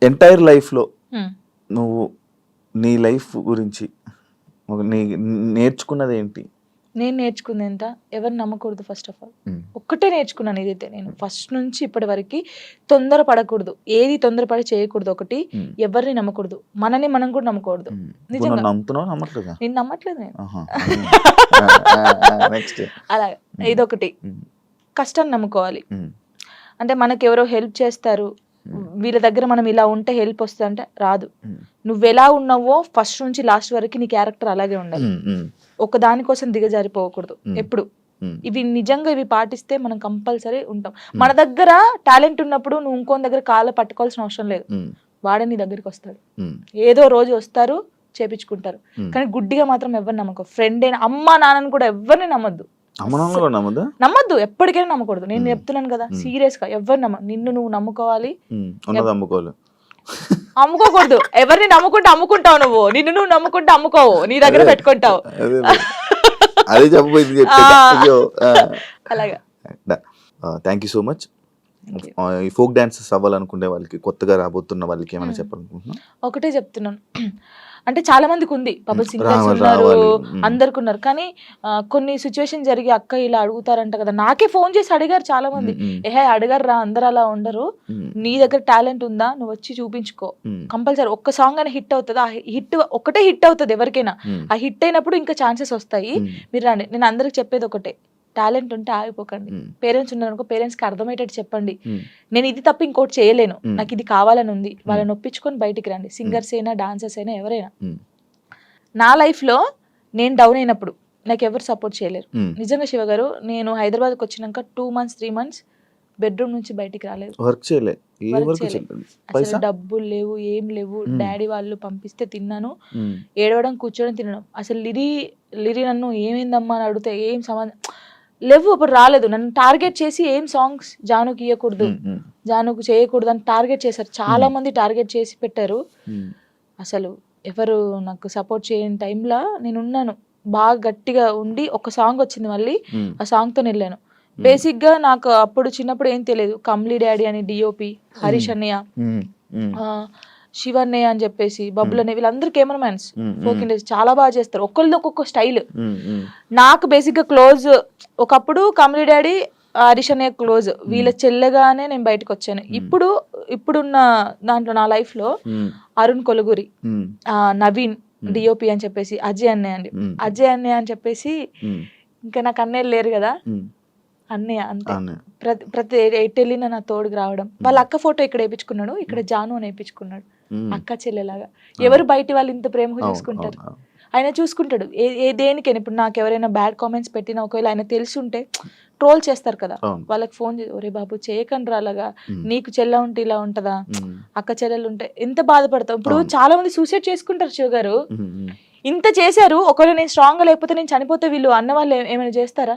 ఎంటైర్ లైఫ్లో నువ్వు నీ లైఫ్ గురించి నేర్చుకున్నది ఏంటి? నేను నేర్చుకుంది ఎంత, ఎవరిని నమ్మకూడదు. ఫస్ట్ ఆఫ్ ఆల్ ఒక్కటే నేర్చుకున్నాను. ఇదైతే నేను ఫస్ట్ నుంచి ఇప్పటి వరకు తొందరపడకూడదు, ఏది తొందరపడి చేయకూడదు. ఒకటి, ఎవరిని నమ్మకూడదు, మనని మనం కూడా నమ్మకూడదు. నిజంగా నేను నమ్మట్లేదు నేను. అలాగే ఇదొకటి. కష్టాన్ని నమ్ముకోవాలి. అంటే మనకు ఎవరో హెల్ప్ చేస్తారు, వీళ్ళ దగ్గర మనం ఇలా ఉంటే హెల్ప్ వస్తుంది అంటే రాదు. నువ్వు ఎలా ఉన్నావో ఫస్ట్ నుంచి లాస్ట్ వరకు నీ క్యారెక్టర్ అలాగే ఉండాలి. ఒక దానికోసం దిగజారిపోకూడదు ఎప్పుడు. ఇవి నిజంగా ఇవి పాటిస్తే మనం కంపల్సరీ ఉంటాం. మన దగ్గర టాలెంట్ ఉన్నప్పుడు నువ్వు ఇంకో దగ్గర కాళ్ళ పట్టుకోవాల్సిన అవసరం లేదు. వాడే నీ దగ్గరికి వస్తాడు, ఏదో రోజు వస్తారు, చేపించుకుంటారు. కానీ గుడ్డిగా మాత్రం ఎవరిని నమ్మకం. ఫ్రెండ్ అయినా అమ్మ నాన్నని కూడా ఎవరిని నమ్మద్దు. నమ్మద్దు, ఎప్పటికైనా నమ్మకూడదు. నేను చెప్తున్నాను కదా, సీరియస్ గా ఎవరు నిన్ను నువ్వు నమ్ముకోవాలి, అమ్ముకోకూడదు. ఎవరిని నమ్ముకుంటే అమ్ముకుంటావు నువ్వు, నిన్ను నువ్వు నమ్ముకుంటే అమ్ముకోవు, నీ దగ్గర పెట్టుకుంటావు. అలాగా. Thank you so much. ఈ ఫోక్ డాన్సెస్ అవ్వాలనుకునే వాళ్ళకి, కొత్తగా రాబోతున్న వాళ్ళకి ఏమైనా చెప్పాలనుకుంటున్నా? ఒకటే చెప్తున్నాను, అంటే చాలా మందికి ఉంది, పబ్లిక్ సింగర్స్ ఉన్నారు, అందరికి ఉన్నారు. కానీ కొన్ని సిచ్యువేషన్ జరిగి అక్క ఇలా అడుగుతారంట కదా, నాకే ఫోన్ చేసి అడిగారు చాలా మంది. అడిగారు రా, అందరు అలా ఉండరు, నీ దగ్గర టాలెంట్ ఉందా, నువ్వు వచ్చి చూపించుకో, కంపల్సరీ ఒక్క సాంగ్ అయినా హిట్ అవుతుంది. ఆ హిట్ ఒకటే హిట్ అవుతుంది ఎవరికైనా. ఆ హిట్ అయినప్పుడు ఇంకా ఛాన్సెస్ వస్తాయి, మీరు రండి. నేను అందరికి చెప్పేది ఒకటే, టాలెంట్ ఉంటే ఆగిపోకండి. పేరెంట్స్ ఉన్నారనుకో, పేరెంట్స్ కి అర్థమయ్యేటట్టు చెప్పండి, నేను ఇది తప్ప ఇంకోటి చేయలేను, నాకు ఇది కావాలని ఉంది, వాళ్ళని ఒప్పించుకొని బయటికి రండి. సింగర్స్ అయినా డాన్సర్స్ అయినా ఎవరైనా. నా లైఫ్ లో నేను డౌన్ అయినప్పుడు నాకు ఎవరు సపోర్ట్ చేయలేరు. నిజంగా శివ గారు, నేను హైదరాబాద్కి వచ్చినాక 2 months 3 months బెడ్రూమ్ నుంచి బయటికి రాలేదు. అసలు డబ్బులు లేవు, ఏం లేవు. డాడీ వాళ్ళు పంపిస్తే తిన్నాను, ఏడవడం కూర్చోవడం తినడం. అసలు లిరి నన్ను ఏమైందమ్మా అని అడిగితే ఏం సంబంధం లేవు, అప్పుడు రాలేదు. నన్ను టార్గెట్ చేసి ఏం సాంగ్స్ జానుకి ఇవ్వకూడదు, జానుకు చేయకూడదు అని టార్గెట్ చేశారు. చాలా మంది టార్గెట్ చేసి పెట్టారు. అసలు ఎవరు నాకు సపోర్ట్ చేయని టైంలో నేను ఉన్నాను, బాగా గట్టిగా ఉండి ఒక సాంగ్ వచ్చింది, మళ్ళీ ఆ సాంగ్ తో వెళ్ళాను. బేసిక్ గా నాకు అప్పుడు చిన్నప్పుడు ఏం తెలియదు. కమ్లీ డాడీ అని డిఓపి, హరీష్ అన్నయ్య, శివన్నయ్య అని చెప్పేసి, బబ్బులు అనే, వీళ్ళందరూ కెమెరామెన్స్, ఫోక్ ఇండస్ట్రీ చాలా బాగా చేస్తారు. ఒక్కరిది ఒక్కొక్క స్టైల్. నాకు బేసిక్ గా క్లోజ్ ఒకప్పుడు కమ్లీ డాడీ, హరీష్ అన్నయ్య క్లోజ్. వీళ్ళ చెల్లెగానే నేను బయటకు వచ్చాను. ఇప్పుడున్న దాంట్లో నా లైఫ్ లో అరుణ్ కొలుగురి, నవీన్ డిఓపి అని చెప్పేసి, అజయ్ అన్నయ్య అని చెప్పేసి, ఇంకా నాకు అన్నయ్యలు లేరు కదా, అన్నయ్య అంతే. ప్రతి ఎటు వెళ్ళిన నా తోడుకు రావడం. వాళ్ళ అక్క ఫోటో ఇక్కడ వేయించుకున్నాడు, ఇక్కడ జాను అని వేయించుకున్నాడు, అక్క చెల్లెలాగా. ఎవరు బయట వాళ్ళు ఇంత ప్రేమగా చూసుకుంటారు, ఆయన చూసుకుంటాడు. దేనికైనా ఇప్పుడు నాకు ఎవరైనా బ్యాడ్ కామెంట్స్ పెట్టినా, ఒకవేళ ఆయన తెలిసి ఉంటే ట్రోల్ చేస్తారు కదా, వాళ్ళకి ఫోన్ చేసి, ఒరే బాబు చేయకండి అలాగా, నీకు చెల్ల ఉంటే ఇలా ఉంటదా, అక్క చెల్లెలు ఉంటే ఎంత బాధపడతావు. ఇప్పుడు చాలా మంది సూసైడ్ చేసుకుంటారు శివ గారు. ఇంత చేశారు, ఒకవేళ నేను స్ట్రాంగ్ గా లేకపోతే నేను చనిపోతే వీళ్ళు అన్న వాళ్ళు ఏమైనా చేస్తారా?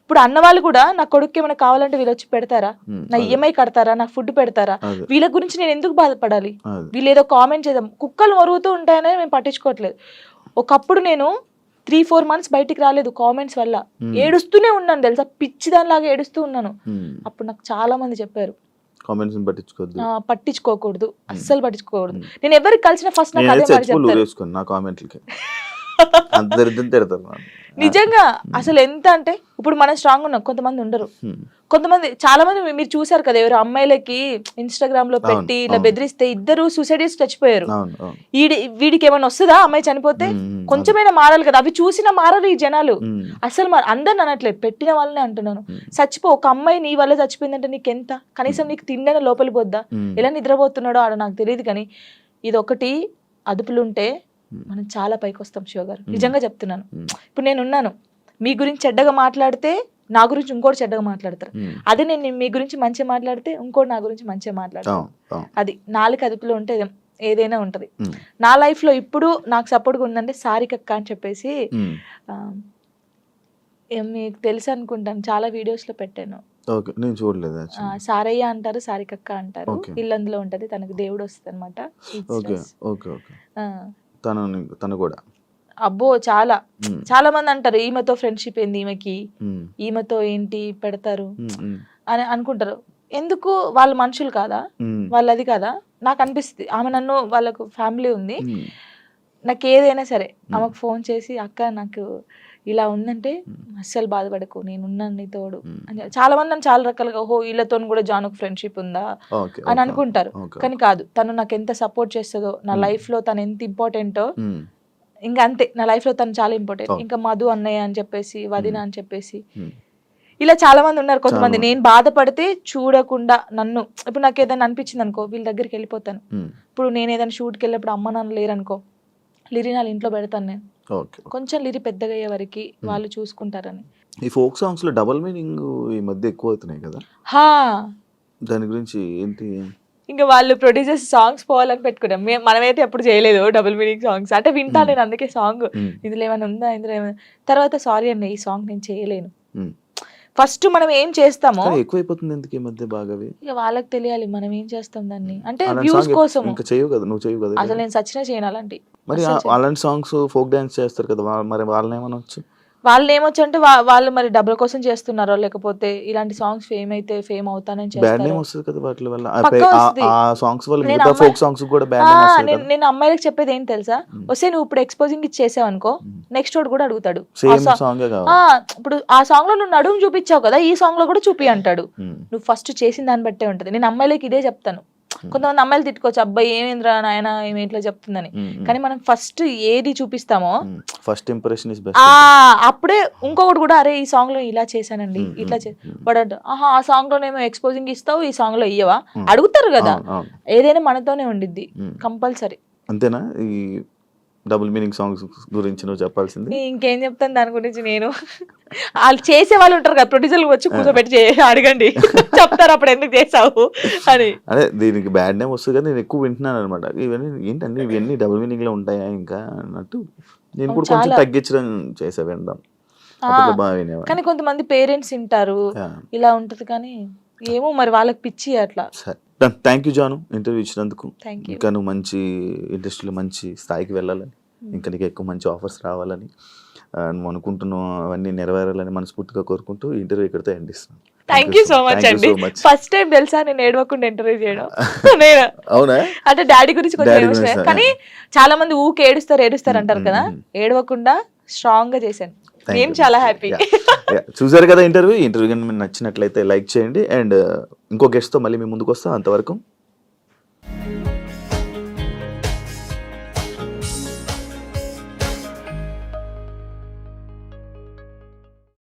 ఇప్పుడు అన్న వాళ్ళు కూడా నా కొడుకు ఏమైనా కావాలంటే వీళ్ళు వచ్చి పెడతారా, నా ఈఎంఐ కడతారా, నాకు ఫుడ్ పెడతారా? వీళ్ళ గురించి నేను ఎందుకు బాధపడాలి? వీళ్ళు ఏదో కామెంట్ చేద్దాం, కుక్కలు మరుగుతూ ఉంటాయని మేము పట్టించుకోవట్లేదు. ఒకప్పుడు నేను 3-4 months బయటికి రాలేదు కామెంట్స్ వల్ల. ఏడుస్తూనే ఉన్నాను తెలుసా, పిచ్చి దానిలాగా ఏడుస్తూ ఉన్నాను. అప్పుడు నాకు చాలా మంది చెప్పారు కామెంట్స్ పట్టించుకోవద్దు, పట్టించుకోకూడదు, అస్సలు పట్టించుకోకూడదు. నేను ఎవరికి కలిసిన ఫస్ట్ నాకు అదే మాట చెప్తారు. నా కామెంట్లకి అంత దరిద్రం తిడతారు నిజంగా. అసలు ఎంత అంటే ఇప్పుడు మనం స్ట్రాంగ్ ఉన్నాం, కొంతమంది ఉండరు. కొంతమంది చాలా మంది మీరు చూసారు కదా, ఎవరు అమ్మాయిలకి ఇన్స్టాగ్రామ్ లో పెట్టి ఇలా బెదిరిస్తే 2 సూసైడ్ చేసి చచ్చిపోయారు. వీడికి ఏమైనా వస్తుందా అమ్మాయి చనిపోతే? కొంచెమైనా మారాలి కదా. అవి చూసినా మారరు ఈ జనాలు అసలు. అందరిని అనట్లేదు, పెట్టిన వాళ్ళనే అంటున్నాను. చచ్చిపో, ఒక అమ్మాయి నీ వల్ల చచ్చిపోయిందంటే నీకెంత, కనీసం నీకు తిండైనా లోపలి పోద్దా? ఎలా నిద్రపోతున్నాడో ఆడ నాకు తెలియదు. కానీ ఇది ఒకటి అదుపులుంటే మనం చాలా పైకి వస్తాం శివ గారు, నిజంగా చెప్తున్నాను. ఇప్పుడు నేను ఉన్నాను, మీ గురించి చెడ్డగా మాట్లాడితే నా గురించి ఇంకోటి చెడ్డగా మాట్లాడతారు. అదే నేను మీ గురించి మంచిగా మాట్లాడితే ఇంకోటి నా గురించి మంచిగా మాట్లాడతారు. అది నాలుగు అదుపులో ఉంటే ఏదైనా ఉంటది. నా లైఫ్ లో ఇప్పుడు నాకు సపోర్ట్గా ఉందంటే సారికక్క అని చెప్పేసి, మీకు తెలుసు అనుకుంటాను, చాలా వీడియోస్ లో పెట్టాను. సారయ్య అంటారు, సారికక్క అంటారు. ఇల్లందులో ఉంటది, తనకు దేవుడు వస్తుంది అనమాట. తను కూడా అబ్బో చాలా చాలా మంది అంటారు ఈమెతో ఫ్రెండ్షిప్ ఏంది, ఈమెతో ఏంటి పెడతారు అని అనుకుంటారు. ఎందుకు? వాళ్ళ మనుషులు కాదా, వాళ్ళు అది కాదా? నాకు అనిపిస్తుంది. ఆమె నన్ను, వాళ్ళకు ఫ్యామిలీ ఉంది, నాకు ఏదైనా సరే ఆమెకు ఫోన్ చేసి అక్క నాకు ఇలా ఉందంటే అస్సలు బాధపడకు, నేనున్నాను నీ తోడు అని. చాలా మంది నన్ను చాలా రకాలుగా, ఓహో వీళ్ళతో కూడా జానుకు ఫ్రెండ్షిప్ ఉందా అని అనుకుంటారు. కానీ కాదు, తను నాకు ఎంత సపోర్ట్ చేస్తుందో, నా లైఫ్ లో తను ఎంత ఇంపార్టెంటో, ఇంకా అంతే. నా లైఫ్ లో తను చాలా ఇంపార్టెంట్. ఇంకా మధు అన్నయ్య అని చెప్పేసి, వదిన అని చెప్పేసి, ఇలా చాలా మంది ఉన్నారు. కొంతమంది నేను బాధపడితే చూడకుండా నన్ను, ఇప్పుడు నాకు ఏదైనా అనిపించింది అనుకో, వీళ్ళ దగ్గరికి వెళ్ళిపోతాను. ఇప్పుడు నేను ఏదైనా షూట్కి వెళ్ళినప్పుడు అమ్మ నాన్న లేరనుకో, లిరి నా ఇంట్లో పెడతాను నేను. కొంచెం లిరి పెద్దగా అయ్యే వరకు వాళ్ళు చూసుకుంటారని. ఈ ఫోక్ సాంగ్స్ లో డబుల్ మీనింగ్ ఈ మధ్య ఎక్కువ అవుతున్నాయి కదా, దాని గురించి ఏంటి? ఇంకా వాళ్ళు ప్రొడ్యూసర్స్ సాంగ్స్ పోవాలని పెట్టుకున్నాం. మనమైతే ఎప్పుడు చేయలేదు డబుల్ మీనింగ్ సాంగ్స్. అంటే వింటా నేను, అందుకే సాంగ్ ఇందులో ఏమైనా ఉందా, ఇందులో ఏమైనా. తర్వాత సారీ అండి, ఈ సాంగ్ నేను చేయలేను. ఫస్ట్ మనం ఏం చేస్తామో ఎక్కువైపోతుంది ఎందుకు ఈ మధ్య బాగా, ఇక వాళ్ళకి తెలియాలి మనం ఏం చేస్తాం దాన్ని. అంటే వ్యూస్ కోసం. ఇంకా చేయవు కదా, నువ్వు చేయవు కదా. అసలు నేను సచ్చినా చేయను అలాంటి. మరి అలాంటి సాంగ్స్ ఫోక్ డాన్స్ చేస్తారు కదా, మరి వాళ్ళని ఏమనొచ్చు? వాళ్ళు ఏమొచ్చు అంటే వాళ్ళు మరి డబ్బుల కోసం చేస్తున్నారో, లేకపోతే ఇలాంటి సాంగ్స్ ఫేమ్ అయితే ఫేమ్ అవుతానని చేస్తారు. నేను అమ్మాయిలకు చెప్పేది ఏంటి తెలుసా, వస్తే నువ్వు ఇప్పుడు ఎక్స్పోజింగ్ ఇచ్చేసావు అనుకో, నెక్స్ట్ వాడు కూడా అడుగుతాడు. ఇప్పుడు ఆ సాంగ్ లో నువ్వు నడుము చూపించావు కదా, ఈ సాంగ్ లో కూడా చూపి అంటాడు. నువ్వు ఫస్ట్ చేసిన దాన్ని బట్టే ఉంటది. నేను అమ్మాయిలకి ఇదే చెప్తాను. కొంతమంది అమ్మాయిలు తిట్టుకోవచ్చు, అబ్బాయి ఏమేంద్రా నాయన ఏమి ఇట్లా చెప్తుందని. కానీ మనం ఫస్ట్ ఏది చూపిస్తామో ఫస్ట్ ఇంప్రెషన్ అప్పుడే ఇంకొకటి కూడా, అరే ఈ సాంగ్ లో ఇలా చేశానండి, ఇట్లా వాడు ఆహా ఆ సాంగ్ లోనేమో ఎక్స్పోజింగ్ ఇస్తావు, ఈ సాంగ్ లో ఇయ్యవా అడుగుతారు కదా. ఏదైనా మనతోనే ఉండిద్ది కంపల్సరీ. అంతేనా? ఈ డబుల్ మీనింగ్ సాంగ్స్ గురించి నువ్వు చెప్పాల్సింది. ఇంకేం చెప్తాను దాని గురించి. నేను వాళ్ళు చేసే వాళ్ళు ఉంటారు కదా, ప్రొడ్యూసర్లు వచ్చి కూర్చోబెట్టి అడగండి, చెప్తారు అప్పుడు ఎందుకు చేసావు అని. అదే దీనికి బ్యాడ్ నేమ్ వస్తుంది కదా, నేను ఎక్కువ వింటున్నాను అనమాట. ఇవన్నీ ఏంటంటే ఇవన్నీ డబుల్ మీనింగ్ లో ఉంటాయా ఇంకా అన్నట్టు నేను కూడా కొంచెం తగ్గించడం చేసా వినడం. కానీ కొంతమంది పేరెంట్స్ వింటారు, ఇలా ఉంటది. కానీ ఏమో మరి వాళ్ళకి పిచ్చి అట్లా. థ్యాంక్ యూ జాను, ఇంటర్వ్యూ ఇచ్చినందుకు. ఇంకా నువ్వు మంచి ఇండస్ట్రీలో మంచి స్థాయికి వెళ్ళాలని, ఇంకా నీకు ఎక్కువ మంచి ఆఫర్స్ రావాలని, నువ్వు అనుకుంటున్నావు అవన్నీ నెరవేరాలని మనస్ఫూర్తిగా కోరుకుంటూ ఈ ఇంటర్వ్యూ ఇక్కడితో ఎండ్ ఇస్తున్నాను. థ్యాంక్ యూ సో మచ్ అండి. ఫస్ట్ టైం తెలుసా నేను ఏడవకుండా ఇంటర్వ్యూ చేయడం. అవునా? అంటే డాడీ గురించి కొంచెం ఏడుస్తాను, కానీ చాలా మంది ఊకే ఏడుస్తారు అంటారు కదా, ఏడవకుండా స్ట్రాంగ్ గా చేశాను. నేను చాలా హ్యాపీ. చూసారు కదా ఇంటర్వ్యూ కానీ మీకు నచ్చినట్లయితే లైక్ చేయండి. అండ్ ఇంకో గెస్ట్ తో మళ్ళీ మీ ముందుకు వస్తాం. అంతవరకు